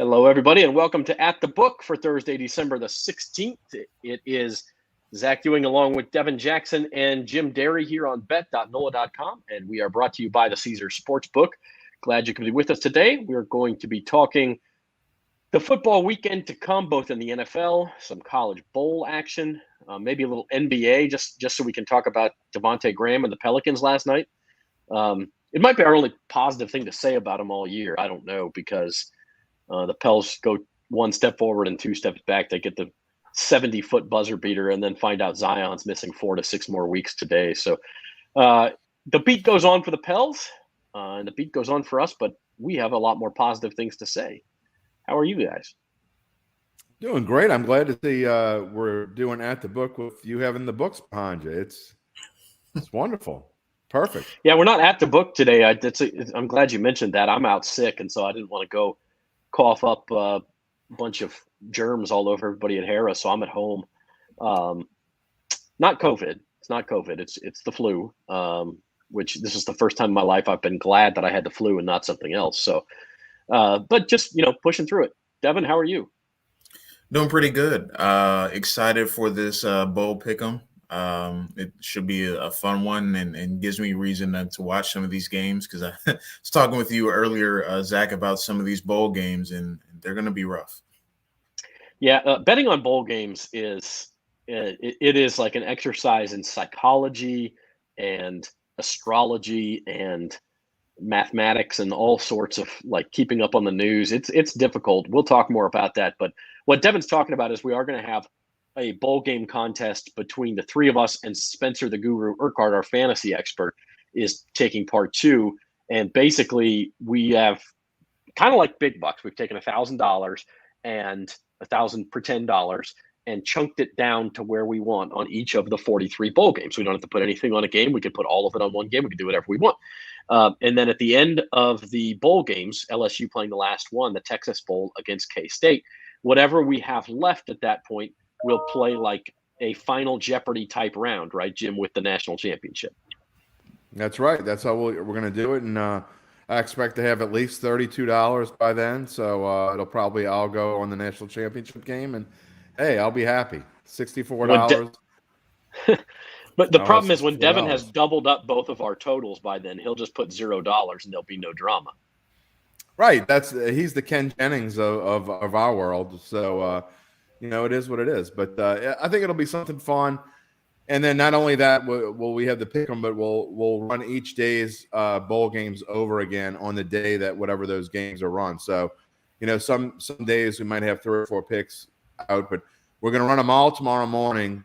Hello, everybody, and welcome to At the Book for Thursday, December the 16th. It is Zach Ewing along with Devin Jackson and Jim Derry here on bet.nola.com, and we are brought to you by the Caesar Sportsbook. Glad you could be with us today. We're going to be talking the football weekend to come, both in the NFL, some college bowl action, maybe a little NBA, just so we can talk about Devontae Graham and the Pelicans last night. It might be our only positive thing to say about them all year. I don't know, because the Pels go one step forward and two steps back. They get the 70-foot buzzer beater and then find out Zion's missing 4 to 6 more weeks today. So the beat goes on for the Pels, and the beat goes on for us, but we have a lot more positive things to say. How are you guys? Doing great. I'm glad to see we're doing At the Book with you having the books behind you. It's wonderful. Perfect. Yeah, we're not at the book today. I'm glad you mentioned that. I'm out sick, and so I didn't want to go cough up a bunch of germs all over everybody at Harris, so I'm at home. Not COVID. It's not COVID. It's the flu, which this is the first time in my life I've been glad that I had the flu and not something else. So, but just, pushing through it. Devin, how are you? Doing pretty good. Excited for this bowl pick'em. It should be a fun one and gives me reason to watch some of these games, because I was talking with you earlier, Zach, about some of these bowl games, and they're going to be rough. Yeah, betting on bowl games is like an exercise in psychology and astrology and mathematics and all sorts of like keeping up on the news. It's difficult. We'll talk more about that. But what Devin's talking about is we are going to have a bowl game contest between the three of us, and Spencer the Guru Urquhart, our fantasy expert, is taking part too. And basically we have kind of like big bucks. We've taken $1,000 and $1,000 pretend dollars and chunked it down to where we want on each of the 43 bowl games. We don't have to put anything on a game. We can put all of it on one game. We can do whatever we want. And then at the end of the bowl games, LSU playing the last one, the Texas Bowl against K-State, whatever we have left at that point, we'll play like a Final Jeopardy type round, right, Jim, with the national championship. That's right. That's how we're going to do it. And I expect to have at least $32 by then. So it'll probably all go on the national championship game. And, hey, I'll be happy. $64. But the problem is when Devin has doubled up both of our totals by then, he'll just put $0 and there'll be no drama. Right. He's the Ken Jennings of our world. So, it is what it is. But I think it'll be something fun. And then not only that, will we have the pick 'em, but we'll run each day's bowl games over again on the day that whatever those games are run. So, some days we might have 3 or 4 picks out, but we're going to run them all tomorrow morning.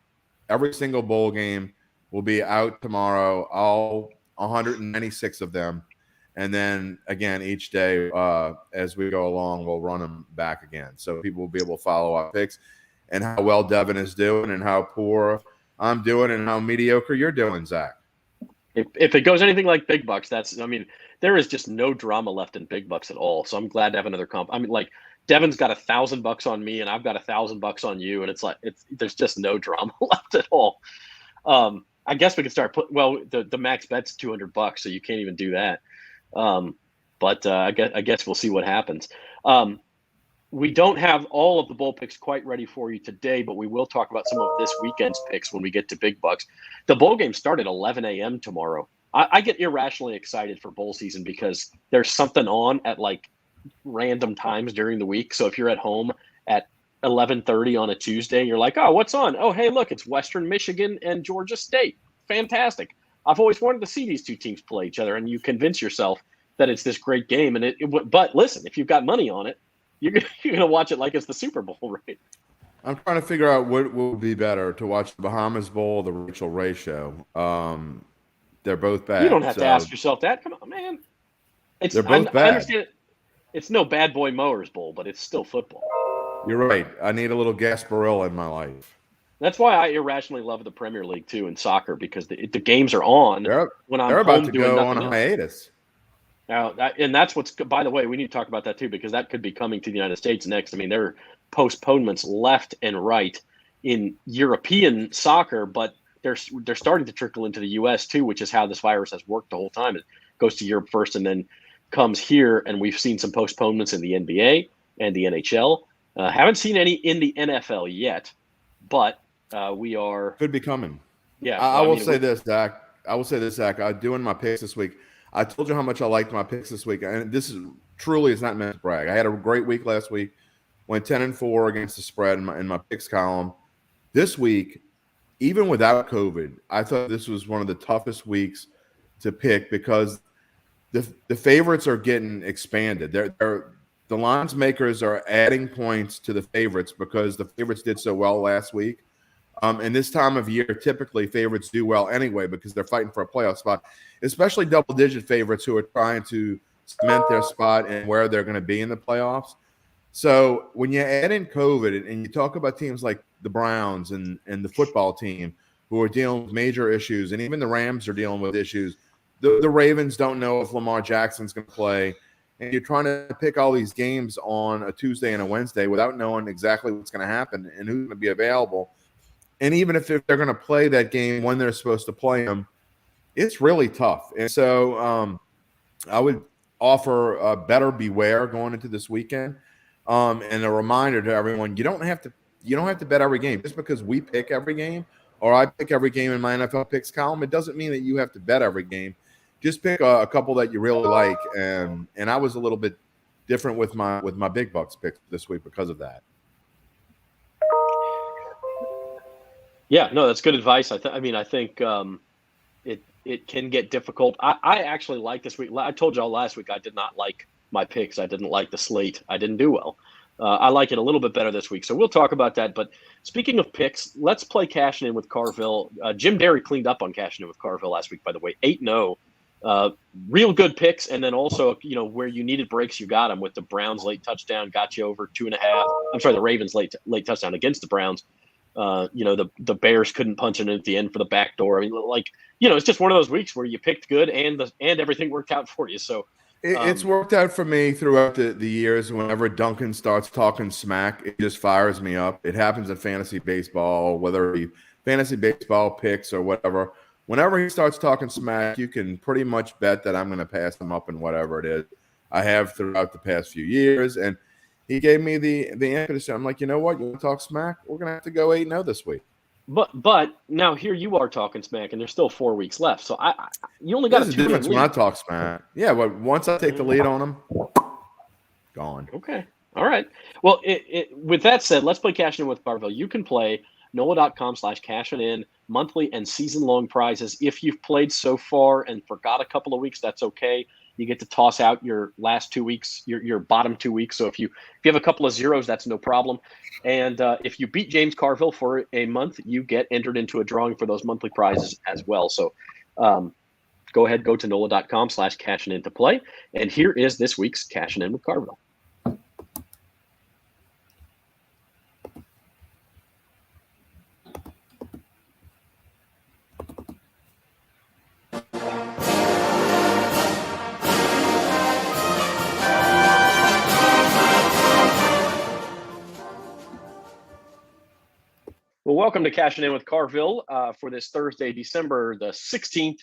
Every single bowl game will be out tomorrow, all 196 of them. And then, again, each day as we go along, we'll run them back again. So people will be able to follow our picks and how well Devin is doing and how poor I'm doing and how mediocre you're doing, Zach. If it goes anything like Big Bucks, there is just no drama left in Big Bucks at all. So I'm glad to have another comp. like Devin's got $1,000 on me and I've got $1,000 on you. And there's just no drama left at all. I guess we could start the max bet's $200, so you can't even do that. But I guess we'll see what happens. We don't have all of the bowl picks quite ready for you today, but we will talk about some of this weekend's picks when we get to Big Bucks. The bowl game start at 11 a.m. tomorrow. I get irrationally excited for bowl season because there's something on at like random times during the week. So if you're at home at 11:30 on a Tuesday, you're like, oh, what's on? Oh, hey, look, it's Western Michigan and Georgia State. Fantastic. I've always wanted to see these two teams play each other, and you convince yourself that it's this great game. And but listen, if you've got money on it, you're going to watch it like it's the Super Bowl, right? I'm trying to figure out what would be better, to watch the Bahamas Bowl or the Rachel Ray Show. They're both bad. You don't have to ask yourself that. Come on, man. They're both bad. I understand it. It's no Bad Boy Mowers Bowl, but it's still football. You're right. I need a little Gasparilla in my life. That's why I irrationally love the Premier League too in soccer, because the games are on when I'm they're home about to doing go on nothing a else. hiatus. Now, and that's what's, by the way, we need to talk about that too, because that could be coming to the United States next. I mean, there are postponements left and right in European soccer, but they're starting to trickle into the U.S. too, which is how this virus has worked the whole time. It goes to Europe first and then comes here, and we've seen some postponements in the NBA, and the NHL. Haven't seen any in the NFL yet, but we are could be coming. Yeah, I will say this, Zach. Doing my picks this week. I told you how much I liked my picks this week, and this is truly is not meant to brag. I had a great week last week. Went 10-4 against the spread in my picks column. This week, even without COVID, I thought this was one of the toughest weeks to pick because the favorites are getting expanded. The lines makers are adding points to the favorites because the favorites did so well last week. And this time of year, typically favorites do well anyway because they're fighting for a playoff spot, especially double-digit favorites who are trying to cement their spot and where they're going to be in the playoffs. So when you add in COVID and you talk about teams like the Browns and the football team who are dealing with major issues, and even the Rams are dealing with issues, the Ravens don't know if Lamar Jackson's going to play, and you're trying to pick all these games on a Tuesday and a Wednesday without knowing exactly what's going to happen and who's going to be available. And even if they're going to play that game when they're supposed to play them, it's really tough. And so I would offer better beware going into this weekend. And a reminder to everyone, you don't have to bet every game. Just because we pick every game or I pick every game in my NFL picks column, it doesn't mean that you have to bet every game. Just pick a couple that you really like. And I was a little bit different with my big bucks picks this week because of that. Yeah, no, that's good advice. I think it can get difficult. I actually like this week. I told y'all last week I did not like my picks. I didn't like the slate. I didn't do well. I like it a little bit better this week. So we'll talk about that. But speaking of picks, let's play Cashing In with Carville. Jim Derry cleaned up on Cashing In with Carville last week, by the way, 8-0. Real good picks. And then also, where you needed breaks, you got them with the Browns late touchdown, got you over 2.5. I'm sorry, the Ravens late touchdown against the Browns. The Bears couldn't punch it in at the end for the back door. I mean, it's just one of those weeks where you picked good and everything worked out for you. So it's worked out for me throughout the years. Whenever Duncan starts talking smack, it just fires me up. It happens in fantasy baseball, whether it be fantasy baseball picks or whatever. Whenever he starts talking smack, you can pretty much bet that I'm going to pass him up in whatever it is. I have throughout the past few years, and he gave me the impetus. I'm like, you know what? You want to talk smack? We're going to have to go 8-0 this week. But now here you are talking smack, and there's still 4 weeks left. So you only got a 2 difference when I talk smack. Yeah, but once I take the lead on him, gone. Okay. All right. Well, with that said, let's play Cashing In with Carville. You can play NOLA.com/cashing-in, monthly and season-long prizes. If you've played so far and forgot a couple of weeks, that's okay. You get to toss out your last 2 weeks, your bottom 2 weeks. So if you have a couple of zeros, that's no problem. And if you beat James Carville for a month, you get entered into a drawing for those monthly prizes as well. So go ahead, go to NOLA.com/cashing-in to play. And here is this week's Cashing In with Carville. Well, welcome to Cashing In with Carville for this Thursday, December the 16th.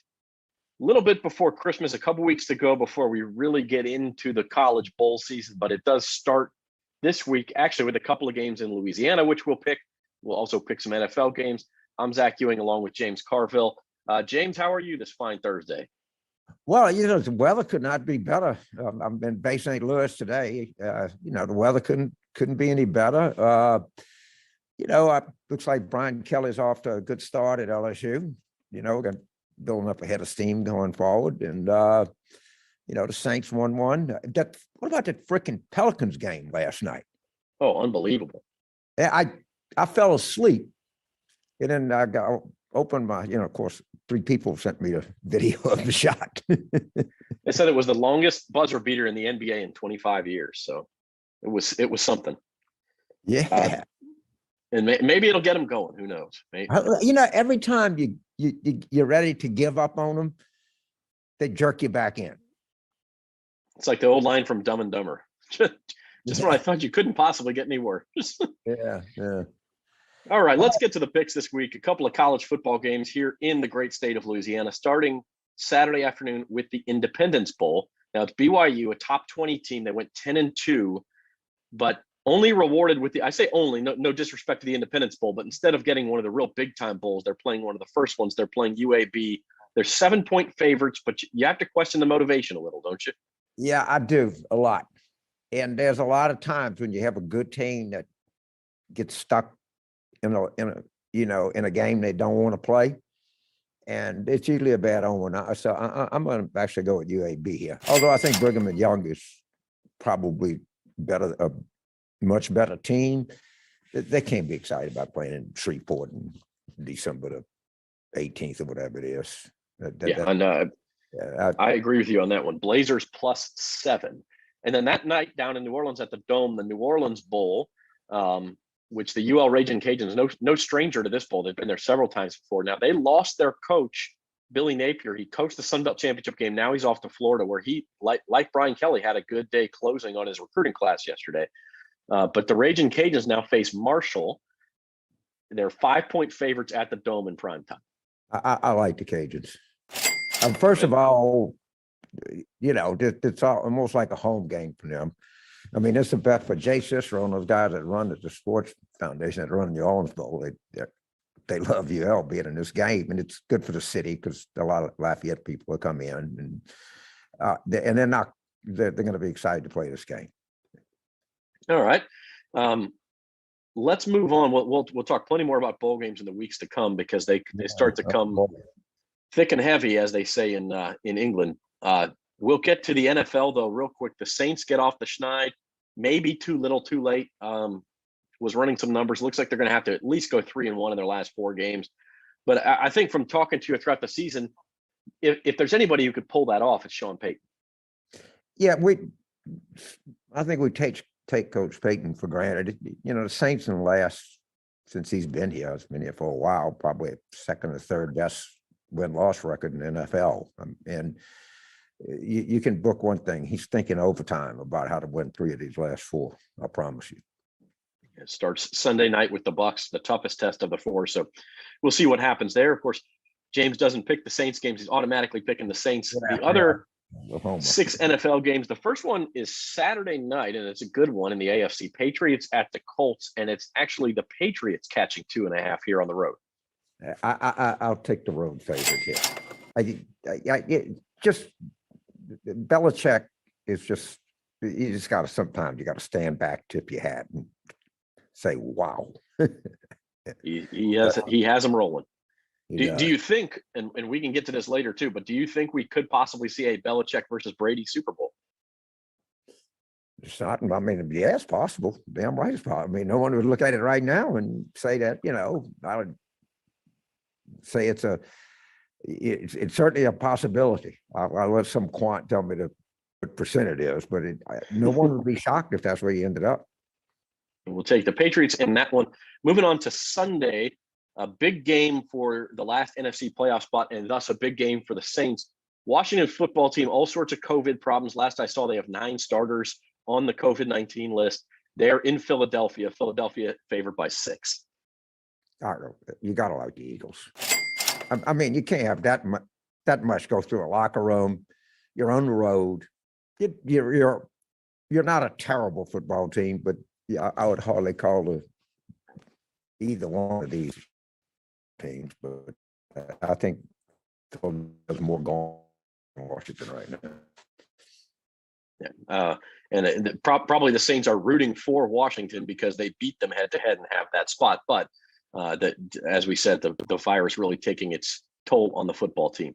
A little bit before Christmas, a couple weeks to go before we really get into the college bowl season, but it does start this week, actually, with a couple of games in Louisiana, which we'll pick. We'll also pick some NFL games. I'm Zach Ewing along with James Carville. James, how are you this fine Thursday? Well, the weather could not be better. I'm in Bay St. Louis today. The weather couldn't be any better. Looks like Brian Kelly's off to a good start at LSU. Got building up a head of steam going forward. And, the Saints 1-1. What about that freaking Pelicans game last night? Oh, unbelievable. I fell asleep. And then I opened my, of course, 3 people sent me a video of the shot. They said it was the longest buzzer beater in the NBA in 25 years. So it was something. Yeah. And maybe it'll get them going. Who knows? Maybe. Every time you're ready to give up on them, they jerk you back in. It's like the old line from Dumb and Dumber. Just when I thought you couldn't possibly get any worse. Yeah. All right, let's get to the picks this week. A couple of college football games here in the great state of Louisiana, starting Saturday afternoon with the Independence Bowl. Now, it's BYU, a top 20 team that went 10-2 but only rewarded with I say only, no disrespect to the Independence Bowl, but instead of getting one of the real big time bowls, they're playing one of the first ones. They're playing UAB. They're 7-point favorites, but you have to question the motivation a little, don't you? Yeah, I do a lot. And there's a lot of times when you have a good team that gets stuck in a game they don't want to play. And it's usually a bad omen. So I'm going to actually go with UAB here. Although I think Brigham and Young is probably a much better team. They can't be excited about playing in Shreveport in December the 18th or whatever it is. I agree with you on that one. Blazers +7. And then that night down in New Orleans at the Dome, the New Orleans Bowl, which the UL Raging Cajuns, no stranger to this bowl. They've been there several times before. Now, they lost their coach, Billy Napier. He coached the Sun Belt Championship game. Now he's off to Florida, where he, like Brian Kelly, had a good day closing on his recruiting class yesterday. But the Raging Cajuns now face Marshall. They're 5-point favorites at the Dome in prime time. I like the Cajuns. First of all, it's almost like a home game for them. I mean, it's a bet for Jay Cicero and those guys that run the sports foundation that run the New Orleans Bowl. They love UL being in this game, and it's good for the city because a lot of Lafayette people will come in, and they're going to be excited to play this game. All right. Let's move on. We'll talk plenty more about bowl games in the weeks to come because they start to come thick and heavy, as they say in England. We'll get to the NFL though real quick. The Saints get off the schneid, maybe too little, too late. Was running some numbers. Looks like they're going to have to at least go 3-1 in their last 4 games. But I think from talking to you throughout the season, if there's anybody who could pull that off, it's Sean Payton. Yeah, I think we take Coach Payton for granted. The Saints since he's been here, it's been here for a while, probably second or third best win-loss record in the NFL. And you can book one thing. He's thinking overtime about how to win 3 of these last 4. I promise you. It starts Sunday night with the Bucs, the toughest test of the 4. So we'll see what happens there. Of course, James doesn't pick the Saints games. He's automatically picking the Saints. The other 6 NFL games. The first one is Saturday night, and it's a good one in the AFC. Patriots at the Colts, and it's actually the Patriots catching 2.5 here on the road. I'll take the road favorite here. Belichick is just, you just got to, sometimes you got to stand back, tip your hat, and say, wow. He has them rolling. Do you think, and we can get to this later too, but do you think we could possibly see a Belichick versus Brady Super Bowl? It's not, I mean, yeah, it's possible. Damn right it's possible. I mean, no one would look at it right now and say that, I would say it's certainly a possibility. I'll let some quant tell me what percent it is, but no one would be shocked if that's where you ended up. We'll take the Patriots in that one. Moving on to Sunday, a big game for the last NFC playoff spot, and thus a big game for the Saints. Washington football team, all sorts of COVID problems. Last I saw, they have 9 starters on the COVID-19 list. They're in Philadelphia. Philadelphia favored by 6. You got to like the Eagles. I mean, you can't have that much go through a locker room. You're on the road. You're not a terrible football team, but yeah, I would hardly call either one of these teams. But I think there's more going on in Washington right now. Yeah, and probably the Saints are rooting for Washington because they beat them head to head and have that spot. But as we said, the virus really taking its toll on the football team.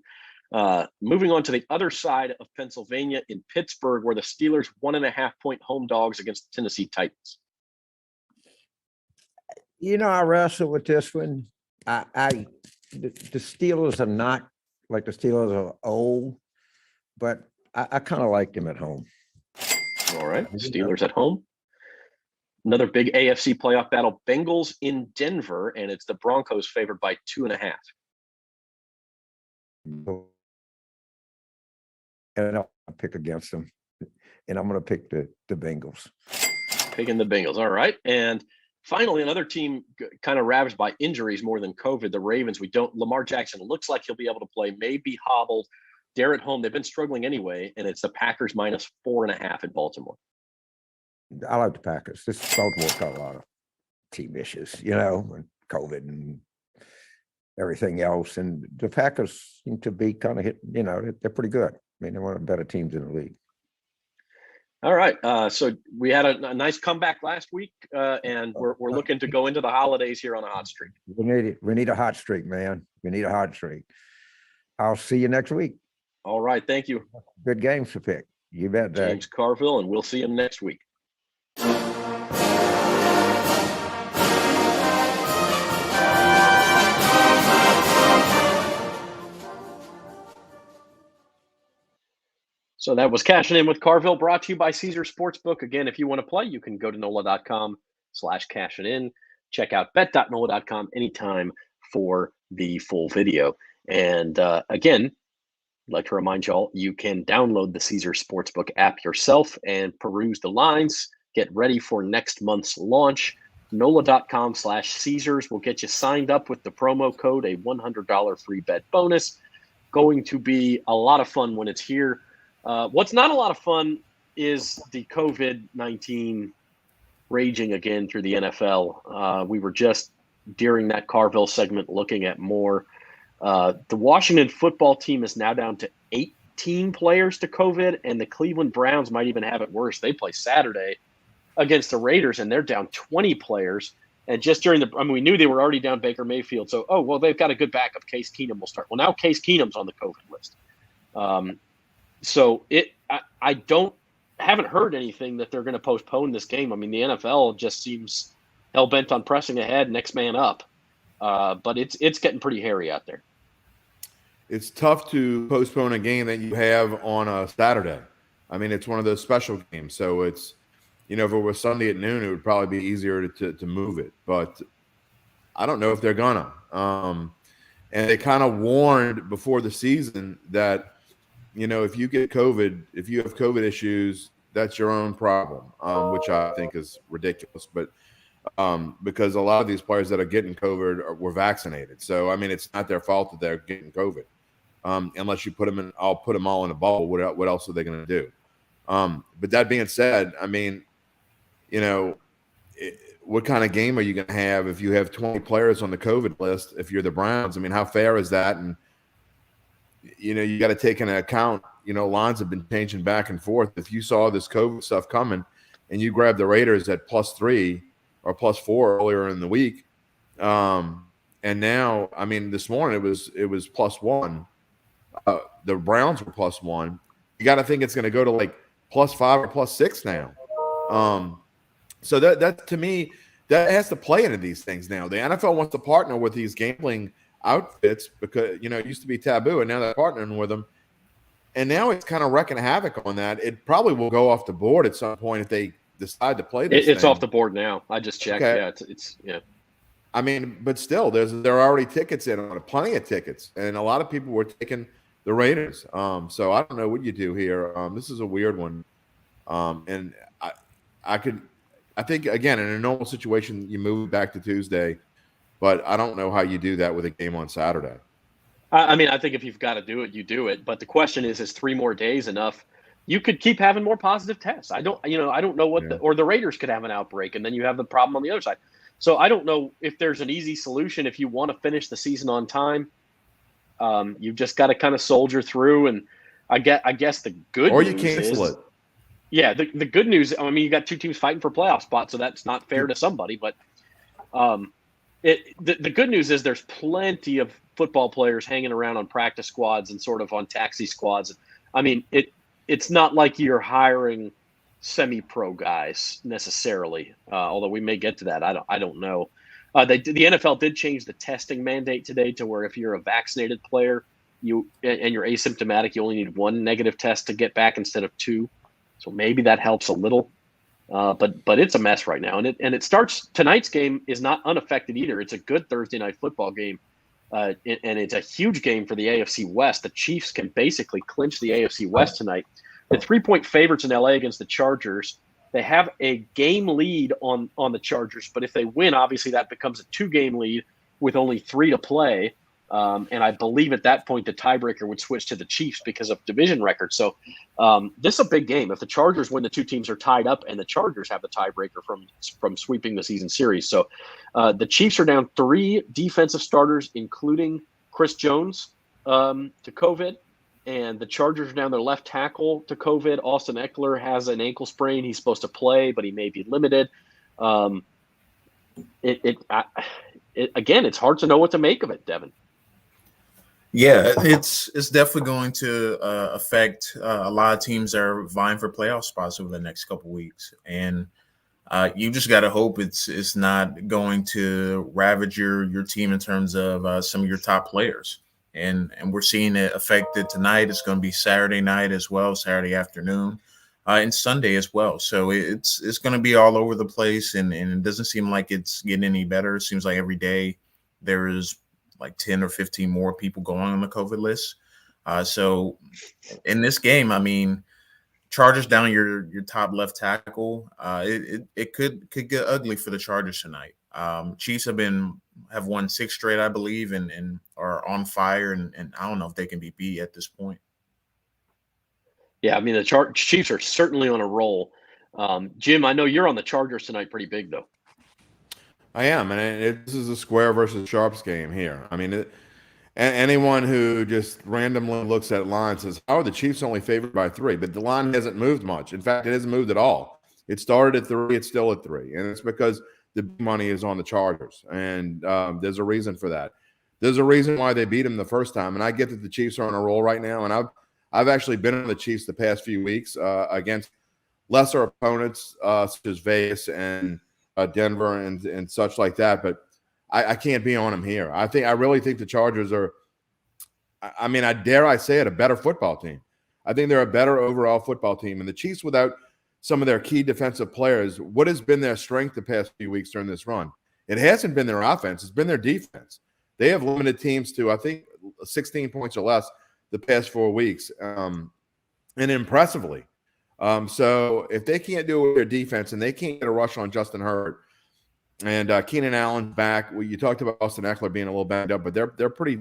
Moving on to the other side of Pennsylvania in Pittsburgh, where the Steelers 1.5-point home dogs against the Tennessee Titans. I wrestle with this one. The Steelers are not like the Steelers are old, but I kind of like them at home. All right, Steelers at home. Another big AFC playoff battle, Bengals in Denver, and it's the Broncos favored by 2.5. And I'll pick against them, and I'm going to pick the Bengals. Picking the Bengals, all right. And finally, another team kind of ravaged by injuries more than COVID, the Ravens. Lamar Jackson looks like he'll be able to play, may be hobbled. They're at home. They've been struggling anyway, and it's the Packers -4.5 in Baltimore. I like the Packers. This is Baltimore's got a lot of team issues, and COVID and everything else. And the Packers seem to be kind of they're pretty good. I mean, they're one of the better teams in the league. All right. So we had a nice comeback last week, and we're looking to go into the holidays here on a hot streak. We need it. We need a hot streak, man. We need a hot streak. I'll see you next week. All right. Thank you. Good games to pick. You bet, Dave. James Carville, and we'll see him next week. So that was Cashing In with Carville, brought to you by Caesar Sportsbook. Again, if you want to play, you can go to NOLA.com/cashing-in. Check out bet.NOLA.com anytime for the full video. And again, I'd like to remind y'all, you can download the Caesar Sportsbook app yourself and peruse the lines. Get ready for next month's launch. NOLA.com/Caesars will get you signed up with the promo code, a $100 free bet bonus. Going to be a lot of fun when it's here. What's not a lot of fun is the COVID-19 raging again through the NFL. We were just, during that Carville segment, looking at more. The Washington football team is now down to 18 players to COVID, and the Cleveland Browns might even have it worse. They play Saturday against the Raiders, and they're down 20 players. And just during we knew they were already down Baker Mayfield. So, they've got a good backup. Case Keenum will start. Well, now Case Keenum's on the COVID list. So I haven't heard anything that they're going to postpone this game. I mean, the NFL just seems hell-bent on pressing ahead, next man up. But it's getting pretty hairy out there. It's tough to postpone a game that you have on a Saturday. I mean, it's one of those special games. So it's, if it was Sunday at noon, it would probably be easier to move it. But I don't know if they're gonna. And they kind of warned before the season that, if you get COVID, if you have COVID issues, that's your own problem, which I think is ridiculous. But because a lot of these players that are getting COVID were vaccinated. So, I mean, it's not their fault that they're getting COVID. Unless you put them in, I'll put them all in a bubble. What else are they going to do? But that being said, I mean, what kind of game are you going to have if you have 20 players on the COVID list? If you're the Browns, I mean, how fair is that? And you got to take into account, lines have been changing back and forth. If you saw this COVID stuff coming and you grabbed the Raiders at +3 or +4 earlier in the week, and now, I mean, this morning it was +1. The Browns were +1. You got to think it's going to go to like +5 or +6 now. So that to me, that has to play into these things now. The NFL wants to partner with these gambling outfits because it used to be taboo, and now they're partnering with them, and now it's kind of wrecking havoc on that. It probably will go off the board at some point if they decide to play this. It's off the board now. I just checked. Okay. Yeah, it's. I mean, but still, there are already tickets in on it, plenty of tickets, and a lot of people were taking the Raiders. So I don't know what you do here. This is a weird one, and I think again in a normal situation you move back to Tuesday. But I don't know how you do that with a game on Saturday. I mean, I think if you've got to do it, you do it. But the question is 3 more days enough? You could keep having more positive tests. I don't know what or the Raiders could have an outbreak, and then you have the problem on the other side. So I don't know if there's an easy solution if you want to finish the season on time. You've just got to kind of soldier through, and I guess the good or news you cancel it. Yeah, the good news. I mean, you got 2 teams fighting for playoff spots, so that's not fair to somebody, but. The good news is there's plenty of football players hanging around on practice squads and sort of on taxi squads. I mean, it's not like you're hiring semi-pro guys necessarily, although we may get to that. I don't know. The NFL did change the testing mandate today to where if you're a vaccinated player and you're asymptomatic, you only need 1 negative test to get back instead of 2. So maybe that helps a little. But it's a mess right now, and it starts. Tonight's game is not unaffected either. It's a good Thursday night football game, and it's a huge game for the AFC West. The Chiefs can basically clinch the AFC West tonight. The 3-point favorites in LA against the Chargers. They have a game lead on the Chargers, but if they win, obviously that becomes a 2-game lead with only 3 to play. And I believe at that point the tiebreaker would switch to the Chiefs because of division record. So this is a big game. If the Chargers win, the two teams are tied up, and the Chargers have the tiebreaker from sweeping the season series. So the Chiefs are down 3 defensive starters, including Chris Jones to COVID, and the Chargers are down their left tackle to COVID. Austin Eckler has an ankle sprain. He's supposed to play, but he may be limited. Again, it's hard to know what to make of it, Devin. Yeah, it's definitely going to affect a lot of teams that are vying for playoff spots over the next couple of weeks, and you just got to hope it's not going to ravage your team in terms of some of your top players. And we're seeing it affected tonight. It's going to be Saturday night as well, Saturday afternoon, and Sunday as well. So it's going to be all over the place, and it doesn't seem like it's getting any better. It seems like every day there is like 10 or 15 more people going on the COVID list. So in this game, I mean, Chargers down your top left tackle. It could get ugly for the Chargers tonight. Chiefs have won 6 straight, I believe, and are on fire. And I don't know if they can be beat at this point. Yeah, I mean, the Chiefs are certainly on a roll. Jim, I know you're on the Chargers tonight pretty big, though. I am, and this is a square versus sharps game here. I mean, anyone who just randomly looks at lines says, "Oh, the Chiefs only favored by 3," but the line hasn't moved much. In fact, it hasn't moved at all. It started at 3, it's still at 3, and it's because the money is on the Chargers, and there's a reason for that. There's a reason why they beat them the first time, and I get that the Chiefs are on a roll right now, and I've actually been on the Chiefs the past few weeks against lesser opponents such as Vegas and Denver and such like that, but I can't be on them here. I really think the Chargers are, I mean, dare I say it, a better football team. I think they're a better overall football team. And the Chiefs, without some of their key defensive players, what has been their strength the past few weeks during this run? It hasn't been their offense. It's been their defense. They have limited teams to, I think, 16 points or less the past 4 weeks, and impressively. So if they can't do it with their defense and they can't get a rush on Justin Herbert, and Keenan Allen's back, well, you talked about Austin Eckler being a little banged up, but they're pretty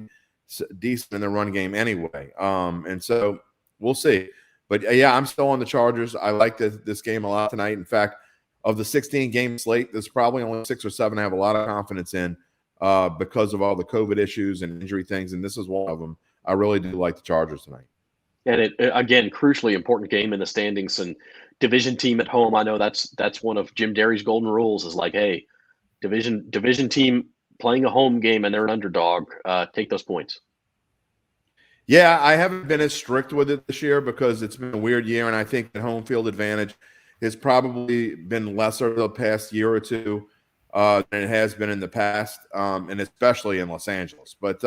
decent in the run game anyway. And so we'll see. But yeah, I'm still on the Chargers. I like this game a lot tonight. In fact, of the 16 game slate, there's probably only 6 or 7 I have a lot of confidence in because of all the COVID issues and injury things, and this is one of them. I really do like the Chargers tonight. And it, again, crucially important game in the standings and division team at home. I know that's one of Jim Derry's golden rules is like, hey, division team playing a home game and they're an underdog, take those points. Yeah, I haven't been as strict with it this year because it's been a weird year, and I think the home field advantage has probably been lesser the past year or two than it has been in the past, and especially in Los Angeles. But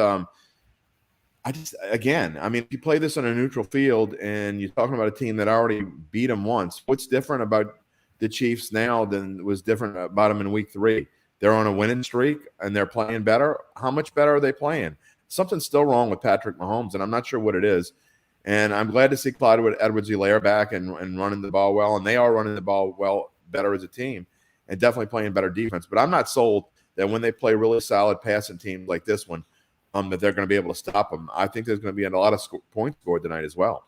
I mean, if you play this on a neutral field and you're talking about a team that already beat them once, what's different about the Chiefs now than was different about them in week 3? They're on a winning streak and they're playing better. How much better are they playing? Something's still wrong with Patrick Mahomes, and I'm not sure what it is. And I'm glad to see Clyde Edwards-Helaire back and running the ball well, and they are running the ball well, better as a team, and definitely playing better defense. But I'm not sold that when they play really solid passing teams like this one, that they're going to be able to stop them. I think there's going to be a lot of points scored tonight as well.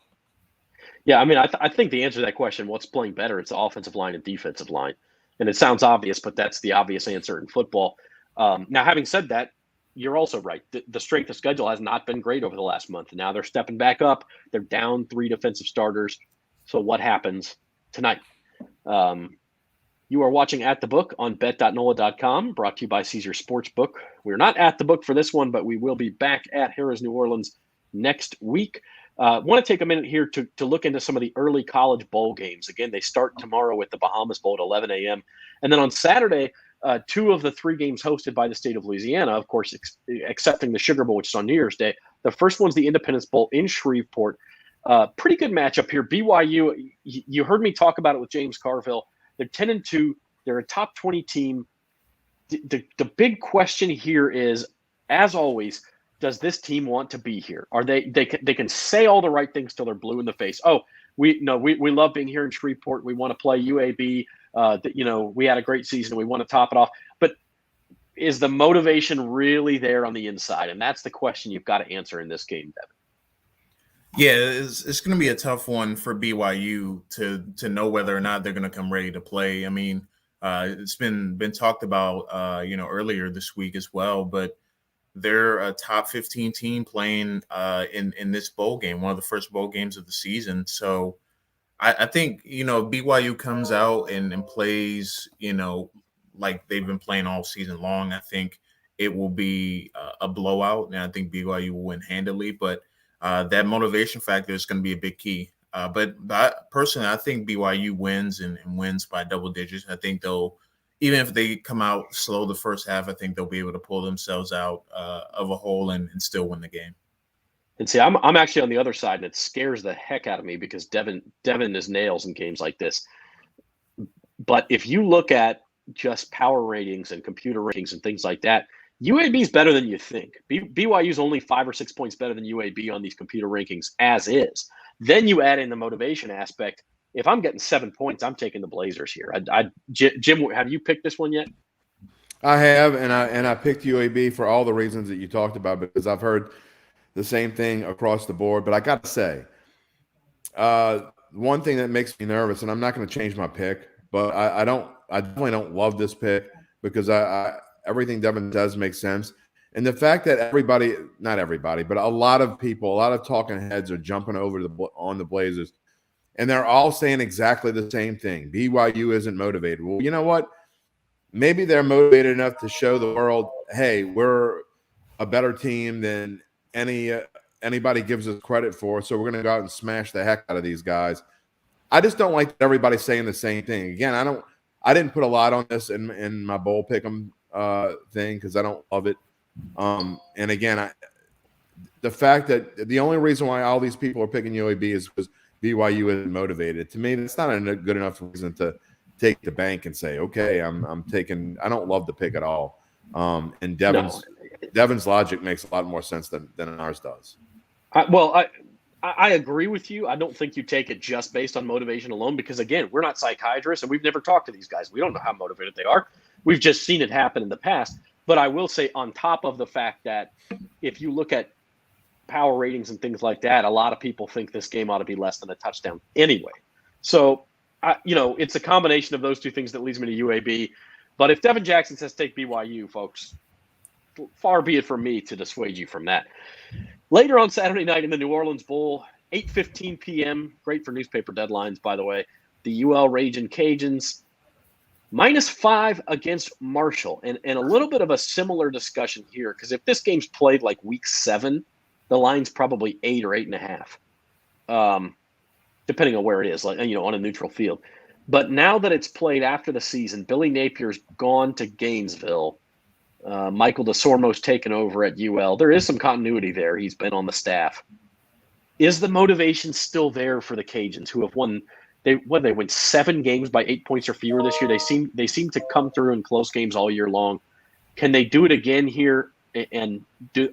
Yeah, I mean, I think the answer to that question, what's playing better, it's the offensive line and defensive line. And it sounds obvious, but that's the obvious answer in football. Now, having said that, you're also right. The strength of schedule has not been great over the last month. Now they're stepping back up. They're down 3 defensive starters. So what happens tonight? You are watching At the Book on bet.nola.com, brought to you by Caesar Sportsbook. We're not at the book for this one, but we will be back at Harrah's New Orleans next week. Want to take a minute here to look into some of the early college bowl games. Again, they start tomorrow with the Bahamas Bowl at 11 a.m. And then on Saturday, 2 of the 3 games hosted by the state of Louisiana, of course, excepting the Sugar Bowl, which is on New Year's Day. The first one's the Independence Bowl in Shreveport. Pretty good matchup here. BYU, you heard me talk about it with James Carville. They're 10-2. They're a top 20 team. The big question here is, as always, does this team want to be here? Are they can say all the right things till they're blue in the face. Oh, we love being here in Shreveport. We want to play UAB. We had a great season. We want to top it off. But is the motivation really there on the inside? And that's the question you've got to answer in this game, Devin. Yeah, it's going to be a tough one for BYU to know whether or not they're going to come ready to play. I mean, it's been talked about, earlier this week as well, but they're a top 15 team playing in this bowl game, one of the first bowl games of the season. So I think, BYU comes out and plays, like they've been playing all season long. I think it will be a blowout, and I think BYU will win handily. But that motivation factor is going to be a big key. But personally, I think BYU wins and wins by double digits. I think even if they come out slow the first half, I think they'll be able to pull themselves out of a hole and still win the game. And see, I'm actually on the other side, and it scares the heck out of me because Devin is nails in games like this. But if you look at just power ratings and computer ratings and things like that, UAB is better than you think. BYU is only 5 or 6 points better than UAB on these computer rankings as is. Then you add in the motivation aspect. If I'm getting 7 points, I'm taking the Blazers here. Jim, have you picked this one yet? I have, and I picked UAB for all the reasons that you talked about, because I've heard the same thing across the board. But I got to say, one thing that makes me nervous, and I'm not going to change my pick, but I definitely don't love this pick because everything Devin says makes sense. And the fact that not everybody, but a lot of people, a lot of talking heads are jumping over on the Blazers, and they're all saying exactly the same thing. BYU isn't motivated. Well, you know what? Maybe they're motivated enough to show the world, hey, we're a better team than anybody gives us credit for, so we're going to go out and smash the heck out of these guys. I just don't like everybody saying the same thing. Again, I didn't put a lot on this in my bowl pick'em thing because I don't love it. And again, the fact that the only reason why all these people are picking UAB is because BYU isn't motivated. To me, that's not a good enough reason to take the bank and say, okay, I'm taking. I don't love the pick at all. And Devin's logic makes a lot more sense than ours does. I agree with you. I don't think you take it just based on motivation alone because, again, we're not psychiatrists and we've never talked to these guys. We don't know how motivated they are. We've just seen it happen in the past. But I will say, on top of the fact that if you look at power ratings and things like that, a lot of people think this game ought to be less than a touchdown anyway. So, it's a combination of those two things that leads me to UAB. But if Devin Jackson says take BYU, folks, far be it from me to dissuade you from that. Later on Saturday night in the New Orleans Bowl, 8:15 p.m., great for newspaper deadlines, by the way, the UL Ragin' Cajuns, -5 against Marshall. And a little bit of a similar discussion here, because if this game's played like week 7, the line's probably 8 or 8.5, depending on where it is, on a neutral field. But now that it's played after the season, Billy Napier's gone to Gainesville. Michael DeSormo's taken over at UL. There is some continuity there. He's been on the staff. Is the motivation still there for the Cajuns, who have won? They win 7 games by 8 points or fewer this year. They seem to come through in close games all year long. Can they do it again here? And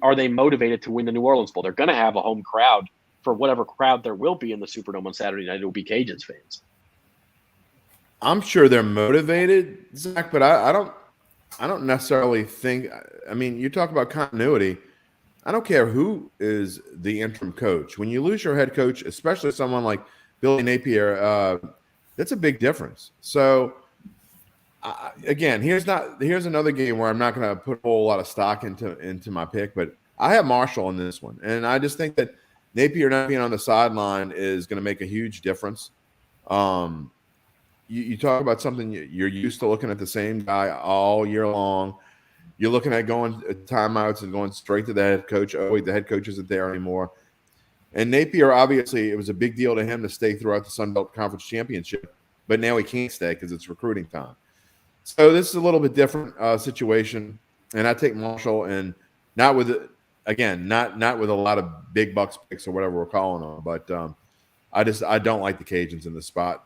are they motivated to win the New Orleans Bowl? They're going to have a home crowd. For whatever crowd there will be in the Superdome on Saturday night, it will be Cajuns fans. I'm sure they're motivated, Zach, but I don't necessarily think. I mean, you talk about continuity. I don't care who is the interim coach. When you lose your head coach, especially someone like Billy Napier, that's a big difference. So, again, here's another game where I'm not going to put a whole lot of stock into my pick, but I have Marshall in this one, and I just think that Napier not being on the sideline is going to make a huge difference. You talk about something you're used to looking at the same guy all year long. You're looking at going timeouts and going straight to the head coach. Oh, wait, the head coach isn't there anymore. And Napier, obviously, it was a big deal to him to stay throughout the Sun Belt Conference Championship, but now he can't stay because it's recruiting time. So this is a little bit different situation, and I take Marshall, and not with a lot of big bucks picks or whatever we're calling them, but I don't like the Cajuns in the spot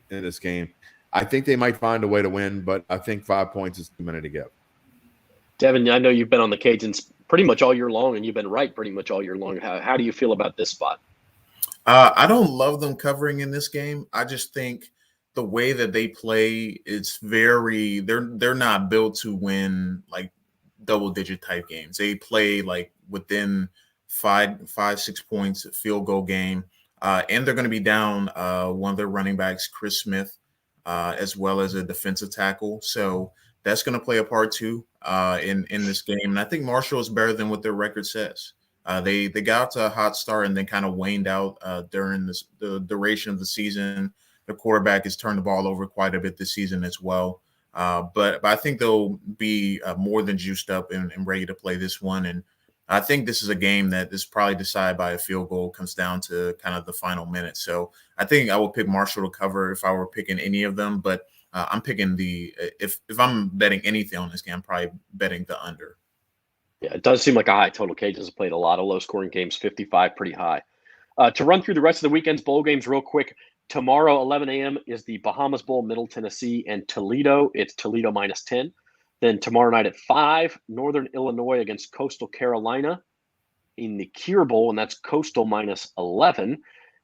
in this game. I think they might find a way to win, but I think 5 points is too many to give. Devin, I know you've been on the Cajuns pretty much all year long, and you've been right pretty much all year long. How do you feel about this spot? I don't love them covering in this game. I just think the way that they play, it's they're not built to win like double-digit type games. They play like within 6 points, field goal game. And they're going to be down one of their running backs, Chris Smith, as well as a defensive tackle. So that's going to play a part too in this game. And I think Marshall is better than what their record says. They got out to a hot start and then kind of waned out during the duration of the season. The quarterback has turned the ball over quite a bit this season as well. But I think they'll be more than juiced up and ready to play this one. And I think this is a game that is probably decided by a field goal. Comes down to kind of the final minute. So I think I would pick Marshall to cover if I were picking any of them. But I'm picking if I'm betting anything on this game, I'm probably betting the under. Yeah, it does seem like a high total. Cajuns have played a lot of low-scoring games, 55, pretty high. To run through the rest of the weekend's bowl games real quick, tomorrow, 11 a.m. is the Bahamas Bowl, Middle Tennessee and Toledo. It's Toledo -10. Then tomorrow night at 5, Northern Illinois against Coastal Carolina in the Cure Bowl, and that's Coastal -11.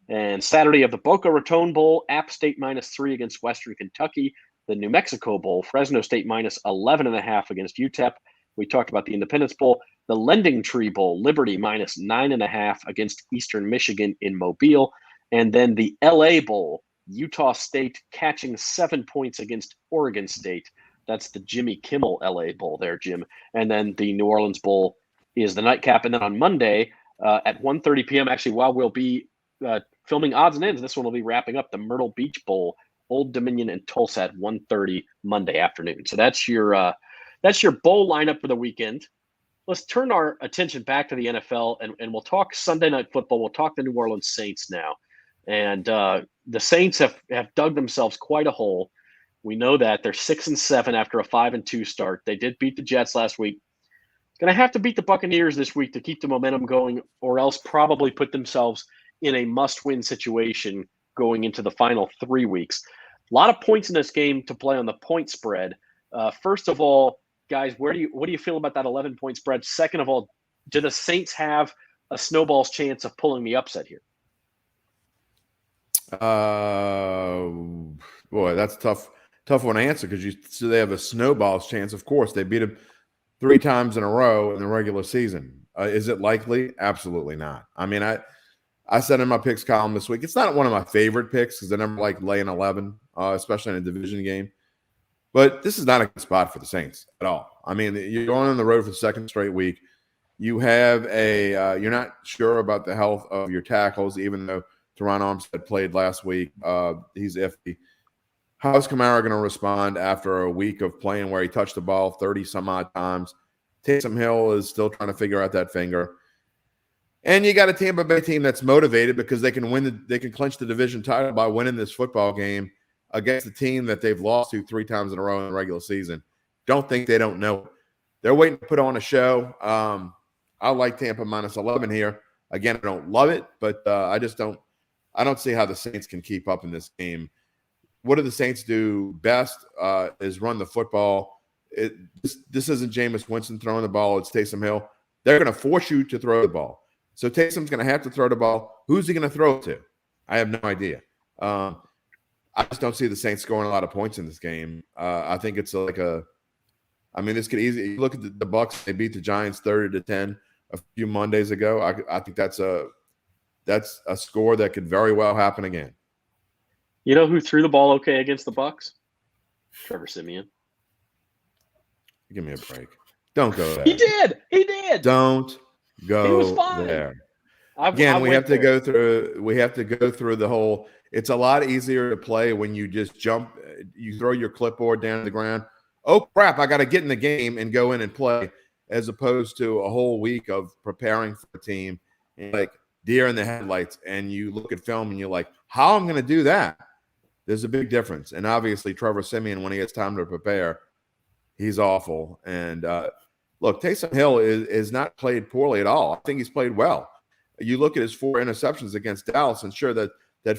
And Saturday of the Boca Raton Bowl, App State -3 against Western Kentucky. The New Mexico Bowl, Fresno State -11.5 against UTEP. We talked about the Independence Bowl. The Lending Tree Bowl, Liberty -9.5 against Eastern Michigan in Mobile. And then the LA Bowl, Utah State catching 7 points against Oregon State. That's the Jimmy Kimmel LA Bowl there, Jim. And then the New Orleans Bowl is the nightcap. And then on Monday at 1:30 p.m., actually, while we'll be filming odds and ends, this one will be wrapping up, the Myrtle Beach Bowl, Old Dominion and Tulsa at 1:30 Monday afternoon. So that's your bowl lineup for the weekend. Let's turn our attention back to the NFL, and we'll talk Sunday Night Football. We'll talk the New Orleans Saints now. And the Saints have dug themselves quite a hole. We know that they're 6-7 after a 5-2 start. They did beat the Jets last week. Going to have to beat the Buccaneers this week to keep the momentum going, or else probably put themselves in a must-win situation going into the final 3 weeks. A lot of points in this game to play on the point spread. First of all, guys, what do you feel about that 11-point spread? Second of all, do the Saints have a snowball's chance of pulling the upset here? Boy, that's tough one to answer because they have a snowball's chance. Of course, they beat them 3 times in a row in the regular season. Is it likely? Absolutely not. I mean, I said in my picks column this week, it's not one of my favorite picks because I never like laying 11, especially in a division game. But this is not a good spot for the Saints at all. I mean, you're going on the road for the second straight week. You have you're not sure about the health of your tackles, even though Teron Armstead played last week. He's iffy. How's Kamara going to respond after a week of playing where he touched the ball 30-some-odd times? Taysom Hill is still trying to figure out that finger. And you got a Tampa Bay team that's motivated because they can they can clinch the division title by winning this football game against a team that they've lost to 3 times in a row in the regular season. Don't think they don't know it. They're waiting to put on a show. I like Tampa -11 here. Again, I don't love it, but I don't see how the Saints can keep up in this game. What do the Saints do best is run the football. This isn't Jameis Winston throwing the ball. It's Taysom Hill. They're going to force you to throw the ball. So Taysom's going to have to throw the ball. Who's he going to throw it to? I have no idea. I just don't see the Saints scoring a lot of points in this game. I think it's this could easily – you look at the Bucs. They beat the Giants 30-10 a few Mondays ago. I think that's a score that could very well happen again. You know who threw the ball okay against the Bucs? Trevor Siemian. Give me a break. Don't go there. He did. Don't go he was fine. there. Again, we have to go through the whole – it's a lot easier to play when you just jump – you throw your clipboard down to the ground. Oh, crap, I got to get in the game and go in and play, as opposed to a whole week of preparing for the team and like deer in the headlights. And you look at film and you're like, how am I going to do that? There's a big difference. And obviously Trevor Siemian, when he has time to prepare, he's awful. And look, Taysom Hill is not played poorly at all. I think he's played well. You look at his 4 interceptions against Dallas, and sure that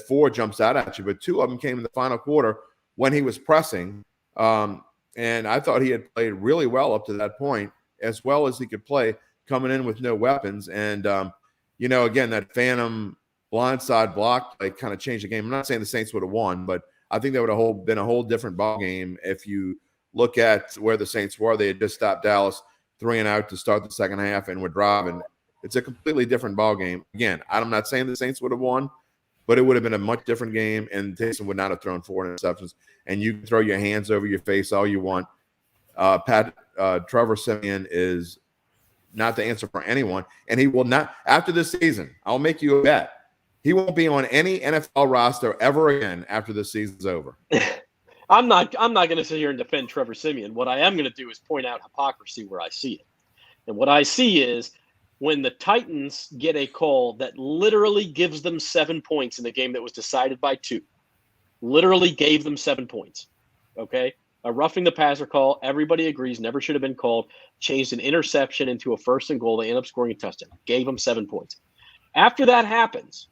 4 jumps out at you, but 2 of them came in the final quarter when he was pressing. And I thought he had played really well up to that point, as well as he could play coming in with no weapons. And, again, that phantom blindside block play kind of changed the game. I'm not saying the Saints would have won, but I think that would have been a whole different ball game if you look at where the Saints were. They had just stopped Dallas 3 and out to start the second half, and we're driving. It's a completely different ball game. Again, I'm not saying the Saints would have won, but it would have been a much different game, and Taysom would not have thrown 4 interceptions. And you can throw your hands over your face all you want. Trevor Siemian is not the answer for anyone, and he will not after this season. I'll make you a bet. He won't be on any NFL roster ever again after this season's over. I'm not going to sit here and defend Trevor Siemian. What I am going to do is point out hypocrisy where I see it. And what I see is when the Titans get a call that literally gives them 7 points in the game that was decided by 2, literally gave them 7 points. Okay? A roughing the passer call, everybody agrees, never should have been called, changed an interception into a 1st and goal. They end up scoring a touchdown, gave them 7 points. After that happens,